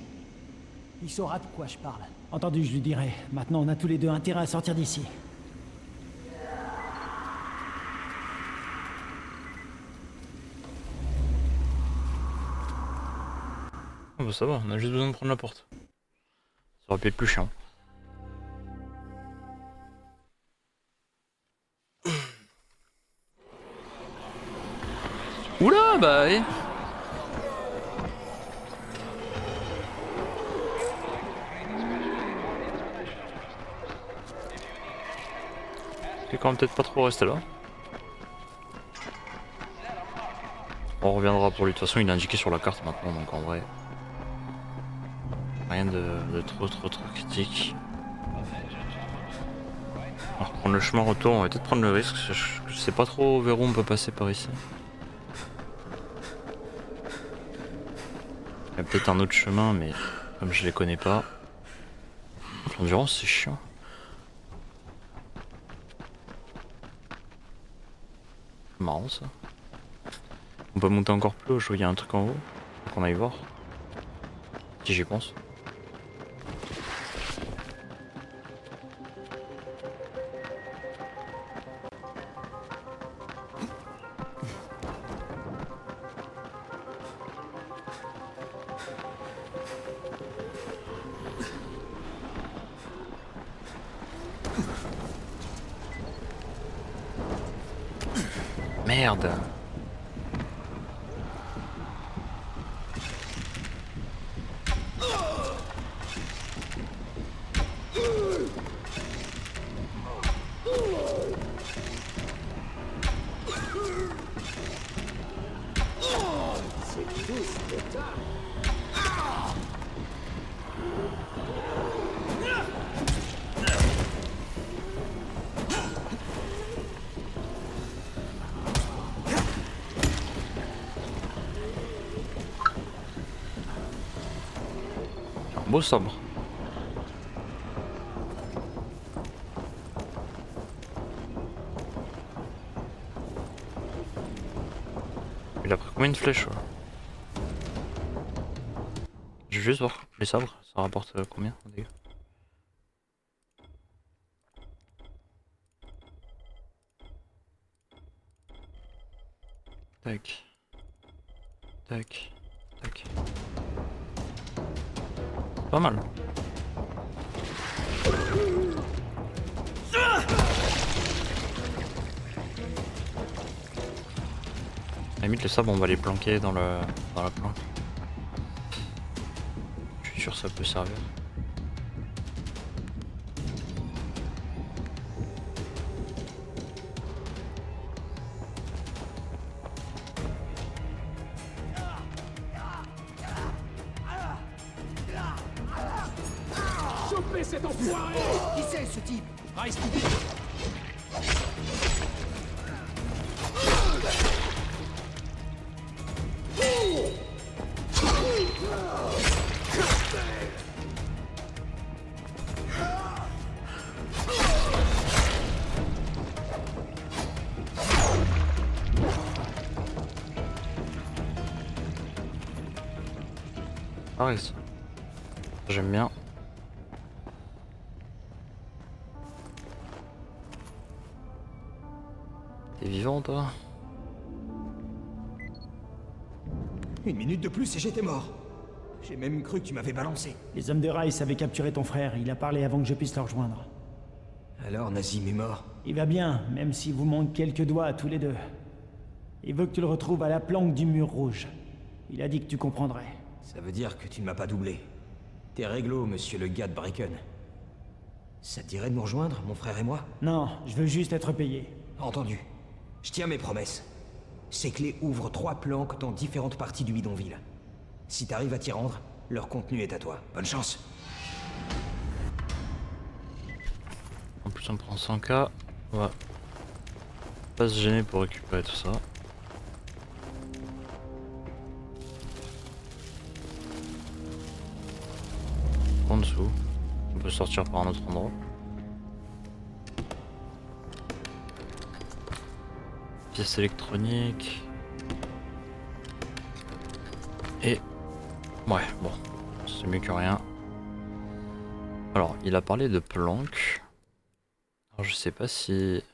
Il saura de quoi je parle. Entendu, je lui dirai. Maintenant, on a tous les deux intérêt à sortir d'ici. Ah bah ça va, on a juste besoin de prendre la porte. Ça aurait pu être plus chiant. Oula, bah ouais. C'est quand même peut-être pas trop rester là. On reviendra pour lui, de toute façon il est indiqué sur la carte maintenant, donc en vrai... Rien de trop critique. On va reprendre le chemin retour, on va peut-être prendre le risque, je sais pas trop vers où on peut passer par ici. Il y a peut-être un autre chemin, mais comme je les connais pas... L'endurance c'est chiant. C'est marrant ça. On peut monter encore plus haut, je vois qu'il y a un truc en haut. Faut qu'on aille voir. Si j'y pense. Merde. Beau sabre. Il a pris combien de flèches? Ouais. Je vais juste voir les sabres, ça rapporte combien en dégâts? Tac. Tac. Tac. Pas mal. À la limite les sabres on va les planquer dans la planque. Je suis sûr que ça peut servir. Chopez cet enfoiré! Qui c'est ce type? Rice, Pareil ça. J'aime bien. T'es vivant toi? Une minute de plus et j'étais mort. J'ai même cru que tu m'avais balancé. Les hommes de Rice avaient capturé ton frère, il a parlé avant que je puisse le rejoindre. Alors Nazim est mort. Il va bien, même s'il vous manque quelques doigts à tous les deux. Il veut que tu le retrouves à la planque du mur rouge. Il a dit que tu comprendrais. Ça veut dire que tu ne m'as pas doublé. T'es réglo, monsieur le gars de Bracken. Ça te dirait de nous rejoindre, mon frère et moi? Non, je veux juste être payé. Entendu. Je tiens mes promesses. Ces clés ouvrent 3 planques dans différentes parties du bidonville. Si t'arrives à t'y rendre, leur contenu est à toi. Bonne chance. En plus on prend 100k. On va pas se gêner pour récupérer tout ça. En dessous. On peut sortir par un autre endroit. Pièces électroniques. Et... ouais, bon. C'est mieux que rien. Alors, il a parlé de planque. Alors, je sais pas si...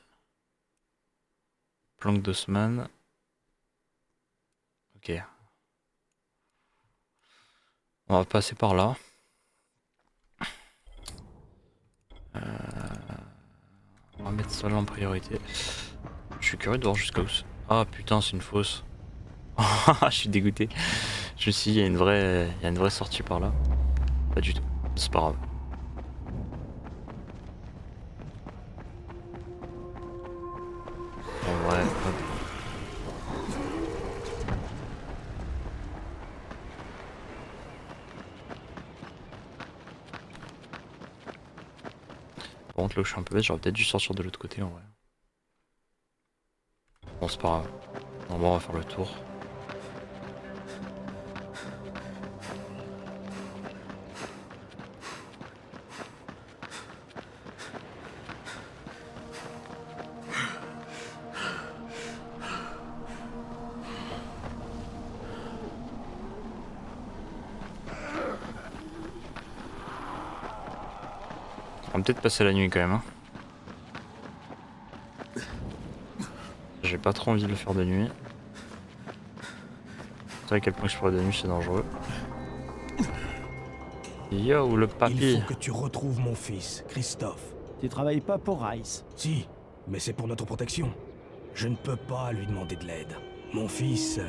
planque d'Haussmann. Ok. On va passer par là. On va mettre ça là en priorité. Je suis curieux de voir jusqu'à où. Ah putain, c'est une fausse. Je suis dégoûté. Je me suis dit, il y a une vraie sortie par là. Pas du tout. C'est pas grave. En vrai, hop. Par contre, là où je suis un peu bête, j'aurais peut-être dû sortir de l'autre côté en vrai. Bon, c'est pas grave. Normalement, on va faire le tour. On va peut-être passer la nuit quand même. Hein. J'ai pas trop envie de le faire de nuit. C'est vrai à quel point je ferais de nuit c'est dangereux. Yo le papy. Il faut que tu retrouves mon fils, Christophe. Tu travailles pas pour Rice. Si, mais c'est pour notre protection. Je ne peux pas lui demander de l'aide. Mon fils,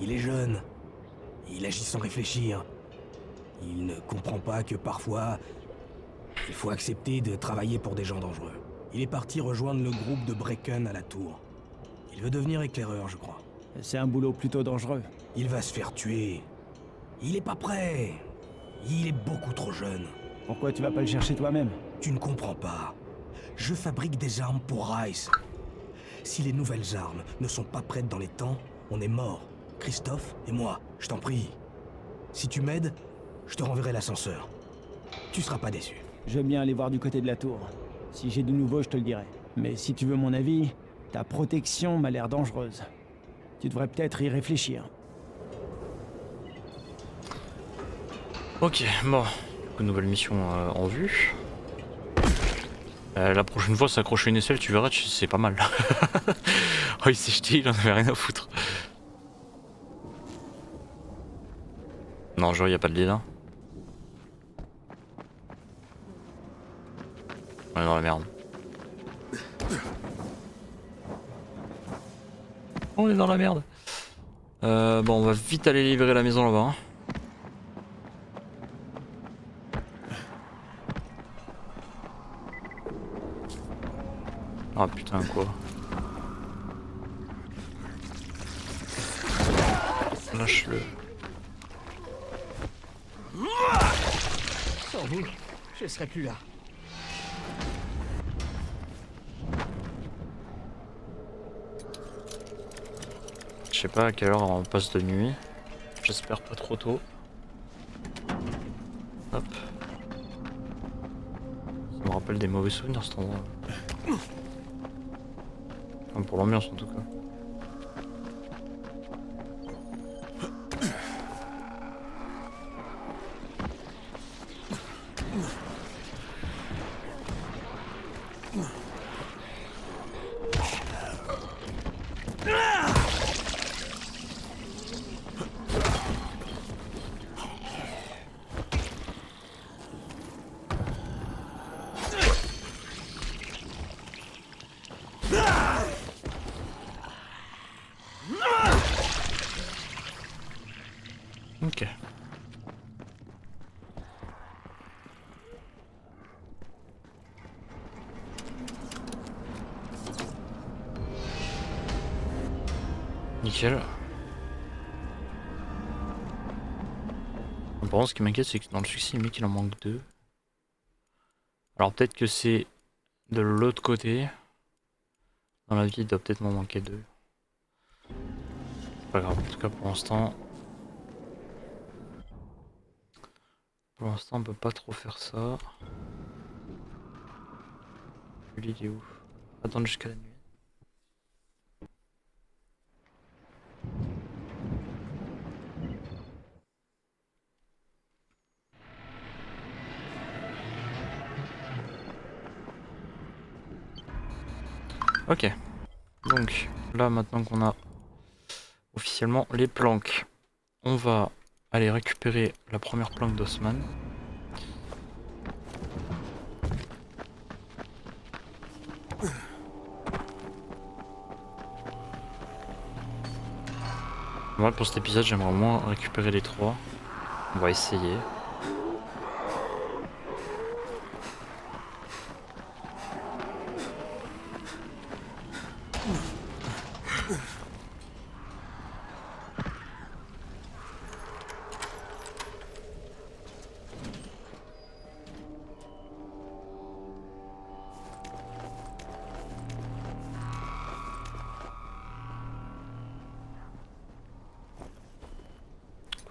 il est jeune. Il agit sans réfléchir. Il ne comprend pas que parfois, il faut accepter de travailler pour des gens dangereux. Il est parti rejoindre le groupe de Bracken à la tour. Il veut devenir éclaireur, je crois. C'est un boulot plutôt dangereux. Il va se faire tuer. Il est pas prêt. Il est beaucoup trop jeune. Pourquoi tu vas pas le chercher toi-même? Tu ne comprends pas. Je fabrique des armes pour Rice. Si les nouvelles armes ne sont pas prêtes dans les temps, on est mort. Christophe et moi, je t'en prie. Si tu m'aides, Je te renverrai l'ascenseur. Tu seras pas déçu. Je veux bien aller voir du côté de la tour. Si j'ai du nouveau, je te le dirai. Mais si tu veux mon avis, ta protection m'a l'air dangereuse. Tu devrais peut-être y réfléchir. Ok, bon. Une nouvelle mission en vue. La prochaine fois, s'accrocher une aisselle, tu verras, c'est pas mal. Oh, il s'est jeté, il en avait rien à foutre. Non, genre, y a pas de lit là. On est dans la merde. On est dans la merde. Bon, on va vite aller livrer la maison là-bas. Hein. Ah putain, quoi. Lâche-le. Sans vous, je serais plus là. Je sais pas à quelle heure on passe de nuit. J'espère pas trop tôt. Hop. Ça me rappelle des mauvais souvenirs cet endroit. Enfin, pour l'ambiance en tout cas. Ok. Nickel. Par contre, ce qui m'inquiète, c'est que dans le succès, le mec il en manque 2. Alors peut-être que c'est de l'autre côté. Dans la vie, il doit peut-être m'en manquer 2. C'est pas grave, en tout cas pour l'instant. Pour l'instant, on peut pas trop faire ça. Lui, il est où? Attendre jusqu'à la nuit. Ok. Donc, là, maintenant qu'on a officiellement les planques, on va aller récupérer la première planque d'Osman. Moi, pour cet épisode, j'aimerais au moins récupérer les 3. On va essayer.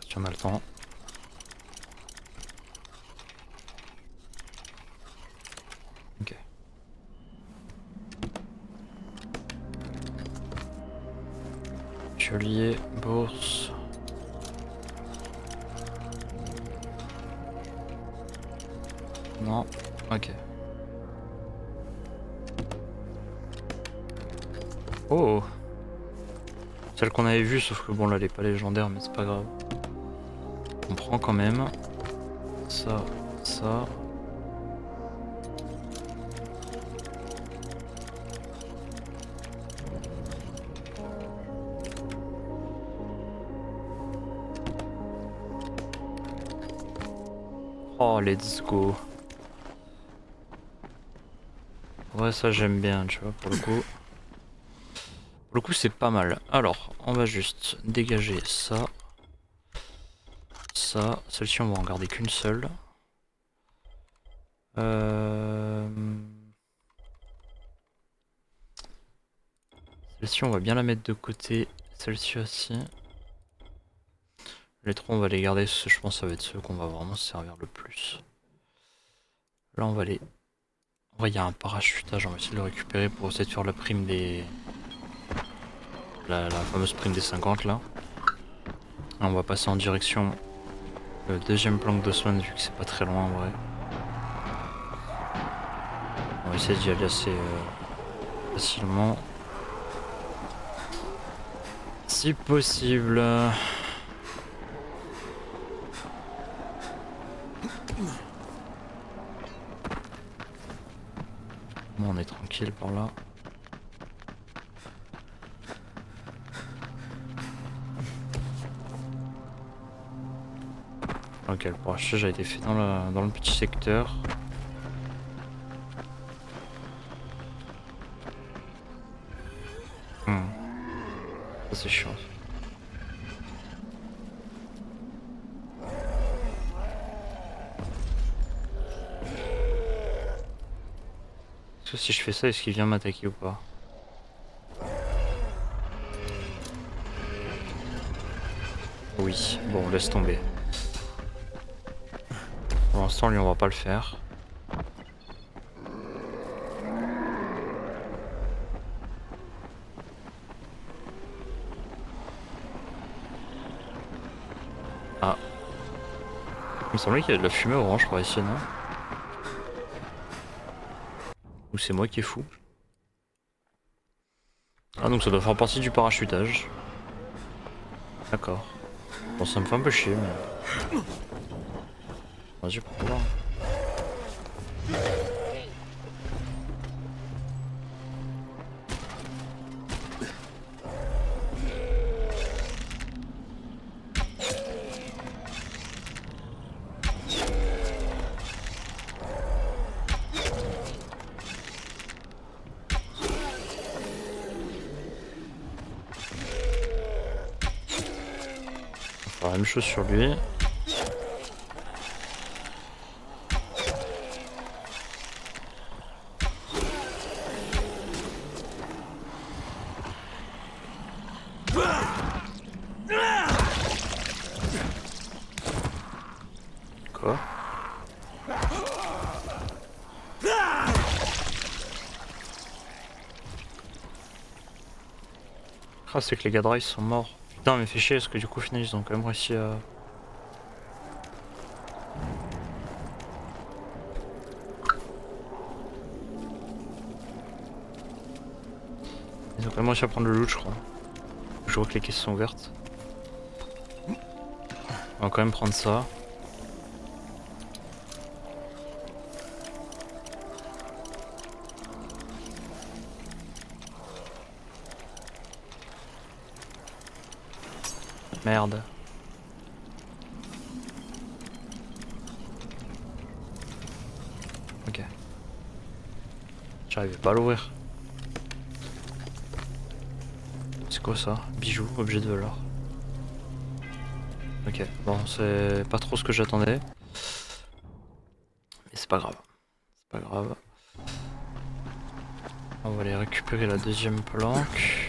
Si on a le temps. Ok. Atelier, bourse. Non, ok. Oh! Celle qu'on avait vue, sauf que bon là elle est pas légendaire, mais c'est pas grave. On prend quand même. Ça, ça. Oh, let's go. Ouais, ça j'aime bien, tu vois, pour le coup. Pour le coup, c'est pas mal. Alors, on va juste dégager ça. Ça. Celle-ci, on va en garder qu'une seule. Celle-ci, on va bien la mettre de côté. Celle-ci aussi. Les trois on va les garder, parce que je pense que ça va être ceux qu'on va vraiment se servir le plus. Là on va les... Ouais, il y a un parachutage, on va essayer de le récupérer pour essayer de faire la prime des... La fameuse prime des 50 là. Là, on va passer en direction le deuxième planque d'Osman vu que c'est pas très loin en vrai. On va essayer d'y aller assez facilement. Si possible. Bon, on est tranquille par là. Ok, le parachutage a été fait dans le petit secteur. Ça c'est chiant. Est-ce que si je fais ça, est-ce qu'il vient m'attaquer ou pas? Oui, bon, laisse tomber. Pour l'instant, lui, on va pas le faire. Ah. Il me semblait qu'il y avait de la fumée orange par ici, non? Ou c'est moi qui est fou? Ah, donc ça doit faire partie du parachutage. D'accord. Bon, ça me fait un peu chier, mais... Vas-y, pourquoi pas. On va faire la même chose sur lui. Quoi? Ah, c'est que les gars de Rice sont morts. Putain, mais fait chier parce que du coup, au final, ils ont quand même réussi à... Ils ont quand même réussi à prendre le loot, je crois. Je vois que les caisses sont ouvertes. On va quand même prendre ça. Merde. Ok. J'arrivais pas à l'ouvrir. C'est quoi ça? Bijoux, objet de valeur. Ok, bon, c'est pas trop ce que j'attendais. Mais c'est pas grave. C'est pas grave. On va aller récupérer la deuxième planque.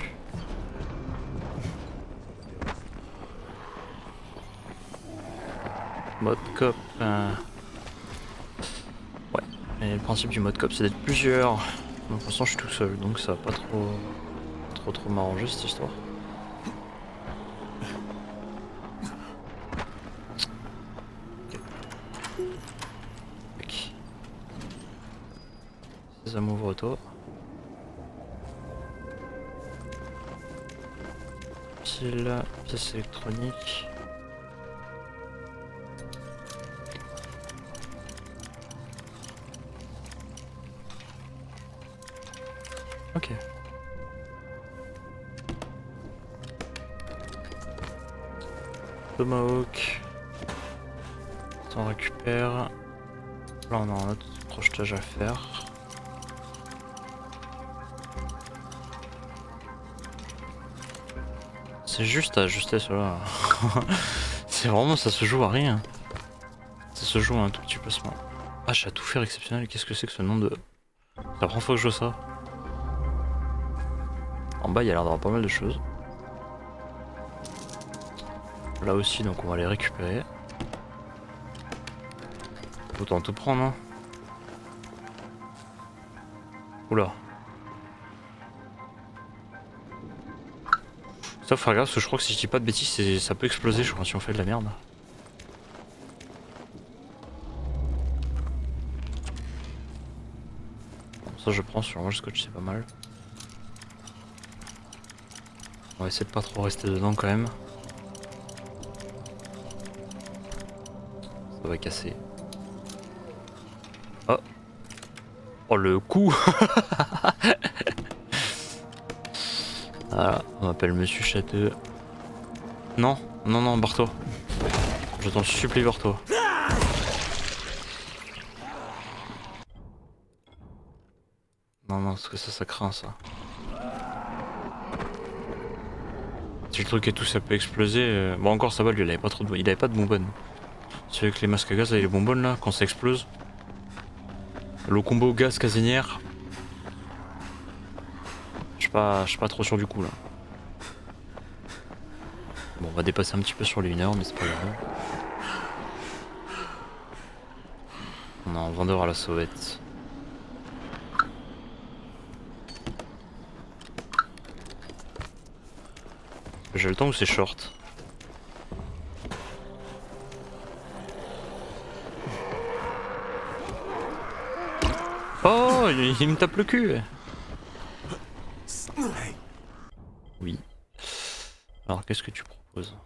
Mode cop. Ouais, et le principe du mode cop c'est d'être plusieurs. Donc pour l'instant je suis tout seul, donc ça va pas trop m'arranger cette histoire. Ok. Ça m'ouvre auto. Pile, pièce électronique. Ok. Tomahawk. Ça on récupère. Là on a un autre projetage à faire. C'est juste à ajuster cela. C'est vraiment, ça se joue à rien. Ça se joue un tout petit peu ce moment. Ah, j'ai à tout faire exceptionnel. Qu'est-ce que c'est que ce nom de... C'est la première fois que je joue ça. En bas, il y a l'air d'avoir pas mal de choses. Là aussi, donc on va les récupérer. Autant tout prendre, hein. Oula. Ça, faut faire gaffe parce que je crois que si je dis pas de bêtises, ça peut exploser, je crois, si on fait de la merde. Bon, ça, je prends sur moi, le scotch, c'est pas mal. On va essayer de pas trop rester dedans quand même. Ça va casser. Oh. Oh le coup. Voilà, on m'appelle Monsieur Châteux. Non, non, non, barre-toi. Je t'en supplie, barre-toi. Non, non, parce que ça craint ça. Si le truc et tout ça peut exploser. Bon, encore ça va, lui il avait pas trop de, il avait pas de bonbonnes. C'est avec les masques à gaz et les bonbonnes là, quand ça explose. Le combo gaz casinière. Je suis pas trop sûr du coup là. Bon, on va dépasser un petit peu sur les 1 heure, mais c'est pas grave. On a un vendeur à la sauvette. J'ai le temps ou c'est short? Oh, il me tape le cul. Oui. Alors qu'est-ce que tu proposes?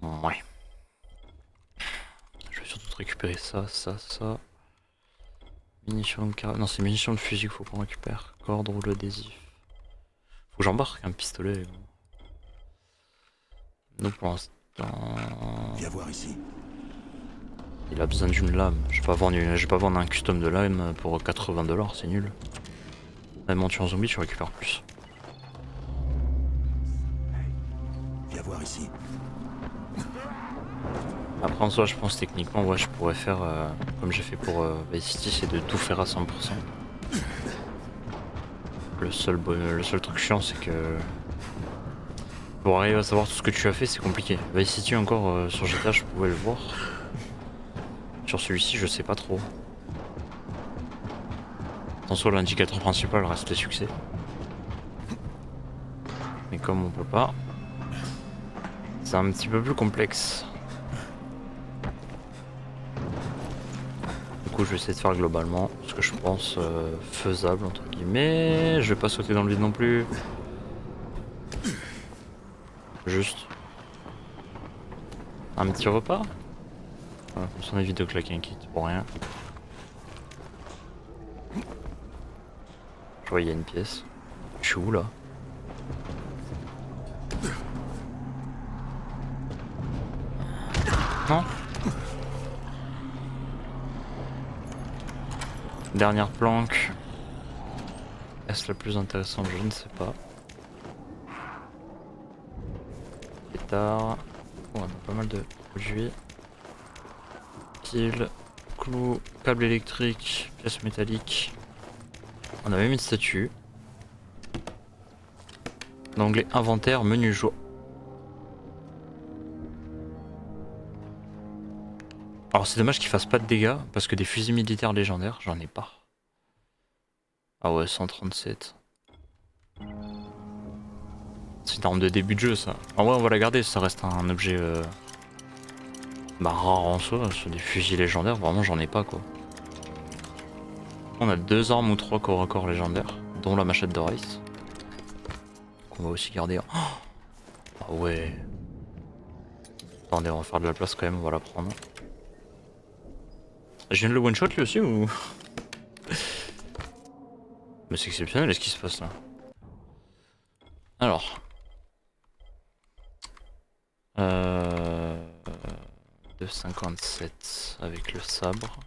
Ouais. Je vais surtout te récupérer ça. Munitions de carabine. Non, c'est munitions de fusil qu'il faut qu'on récupère. Corde, rouleau adhésif. Faut que j'embarque un pistolet. Donc pour l'instant. Viens voir ici. Il a besoin d'une lame. Je vais pas vendre un custom de lame pour 80$, c'est nul. Même en tuant un zombie, tu récupères plus. Viens voir ici. Après en soi, je pense techniquement, ouais, je pourrais faire comme j'ai fait pour Vice City, c'est de tout faire à 100%. Le seul truc chiant, c'est que pour arriver à savoir tout ce que tu as fait, c'est compliqué. Vice City encore sur GTA, je pouvais le voir. Sur celui-ci, je sais pas trop. En soi, l'indicateur principal reste les succès. Mais comme on peut pas, c'est un petit peu plus complexe. Du coup, je vais essayer de faire globalement ce que je pense faisable, entre guillemets. Je vais pas sauter dans le vide non plus. Juste un petit repas. Voilà, comme ça on évite de claquer un kit pour rien. Je vois il y a une pièce. Je suis où là? Non? Dernière planque. Est-ce la plus intéressante? Je ne sais pas. Pétard. Oh, on a pas mal de produits. Pile, clous, câble électrique, pièces métalliques. On a même une statue. L'onglet inventaire, menu joie. Alors c'est dommage qu'il fasse pas de dégâts parce que des fusils militaires légendaires, j'en ai pas. Ah ouais, 137. C'est une arme de début de jeu ça. Ah ouais, on va la garder, ça reste un objet rare en soi. Sur des fusils légendaires, vraiment j'en ai pas quoi. On a 2 armes ou 3 corps à corps légendaires, dont la machette de Rice. Qu'on va aussi garder. Oh ah ouais. Attendez, on va faire de la place quand même, on va la prendre. Je viens de le one shot lui aussi ou... Mais c'est exceptionnel ce qui se passe là. Alors. 2,57 avec le sabre.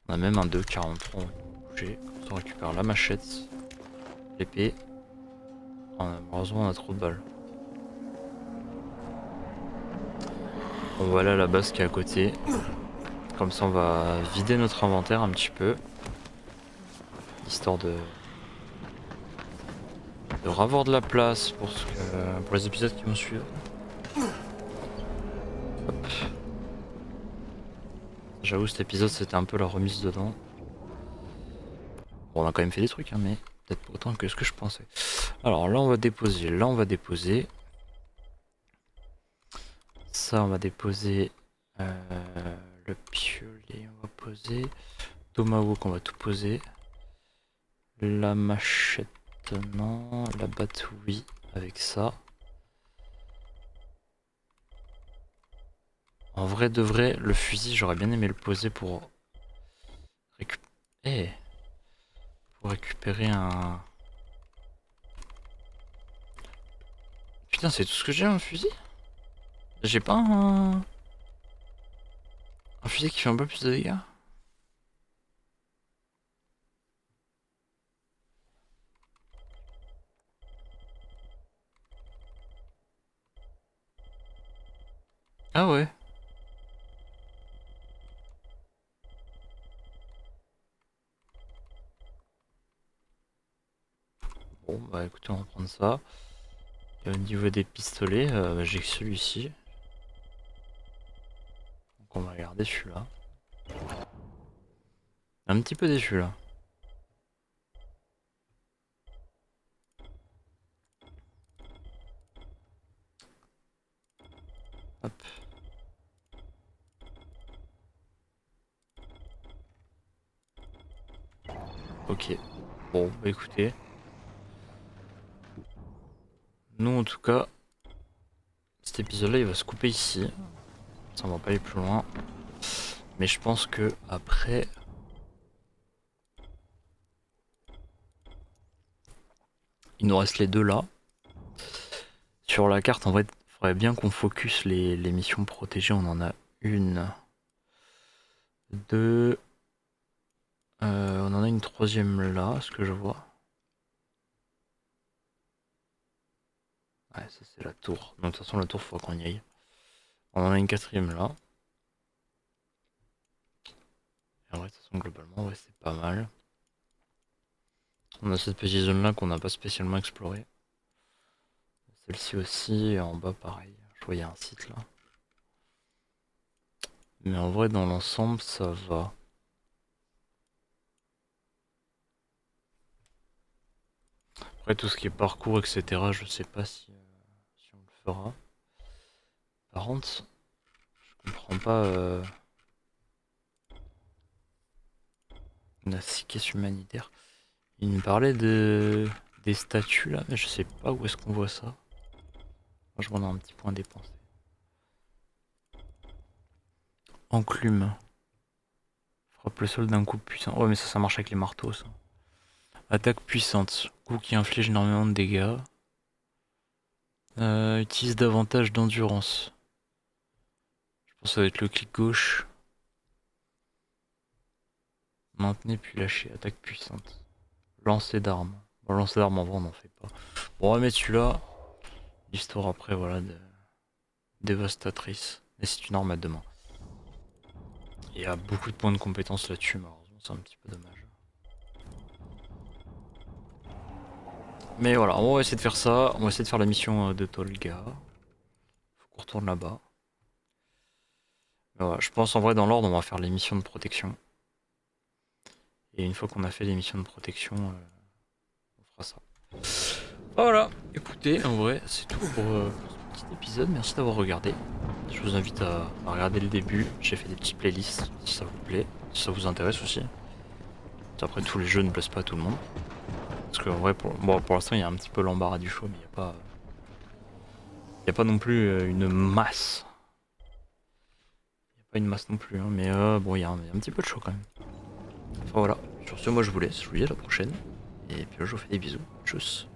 On a même un 2,43 bouger. On récupère la machette, l'épée. Malheureusement on a trop de balles. On va aller à la base qui est à côté. Comme ça on va vider notre inventaire un petit peu. Histoire de Il devrait avoir de la place pour les épisodes qui vont suivre. Hop. J'avoue, cet épisode c'était un peu la remise dedans. Bon, on a quand même fait des trucs, hein, mais peut-être pas autant que ce que je pensais. Alors là on va déposer, là on va déposer. Ça on va déposer le piolet, on va poser. Tomahawk on va tout poser. La machette non, la batte oui avec ça. En vrai de vrai, le fusil j'aurais bien aimé le poser pour récupérer un... Putain, c'est tout ce que j'ai, un fusil? J'ai pas un fusil qui fait un peu plus de dégâts? Ah ouais. Bon bah écoutez, on va prendre ça. Et au niveau des pistolets, j'ai que celui-ci. Donc on va regarder celui-là. Un petit peu déçu là. Hop. Ok. Bon bah écoutez. Nous en tout cas, cet épisode là il va se couper ici. Ça on va pas aller plus loin. Mais je pense que après... Il nous reste les deux là. Sur la carte, en vrai, il faudrait bien qu'on focus les missions protégées. On en a une, deux. On en a une troisième là, ce que je vois. Ouais, ça c'est la tour. Donc de toute façon, la tour, il faut qu'on y aille. On en a une quatrième là. Et en vrai, de toute façon, globalement, ouais, c'est pas mal. On a cette petite zone là qu'on n'a pas spécialement explorée. Celle-ci aussi, et en bas pareil. Je vois il y a un site là. Mais en vrai dans l'ensemble ça va. Après tout ce qui est parcours etc. Je sais pas si on le fera. Par contre je comprends pas la caisse humanitaire. Il me parlait des statues là mais je sais pas où est-ce qu'on voit ça. Moi je vois dans un petit point dépensé. Enclume. Frappe le sol d'un coup puissant. Ouais mais ça marche avec les marteaux ça. Attaque puissante. Coup qui inflige énormément de dégâts. Utilise davantage d'endurance. Je pense que ça va être le clic gauche. Maintenez puis lâchez. Attaque puissante. Lancer d'armes. Bon, lancer d'armes en vrai on n'en fait pas. Bon, on va mettre celui-là. L'histoire après voilà de dévastatrice. Et c'est une arme à deux mains. Il y a beaucoup de points de compétence là-dessus, malheureusement c'est un petit peu dommage. Mais voilà, on va essayer de faire ça. On va essayer de faire la mission de Tolga. Faut qu'on retourne là-bas. Voilà, je pense en vrai dans l'ordre on va faire les missions de protection. Et une fois qu'on a fait les missions de protection, on fera ça. Voilà, écoutez, en vrai c'est tout pour ce petit épisode. Merci d'avoir regardé. Je vous invite à regarder le début. J'ai fait des petites playlists si ça vous plaît, si ça vous intéresse aussi. Après tous les jeux ne plaisent pas à tout le monde. Parce qu'en vrai pour l'instant il y a un petit peu l'embarras du choix mais il n'y a pas non plus une masse. Pas une masse non plus, hein, mais bon, il y a un petit peu de chaud quand même. Enfin voilà, sur ce, moi je vous laisse, je vous dis à la prochaine. Et puis je vous fais des bisous. Tchuss.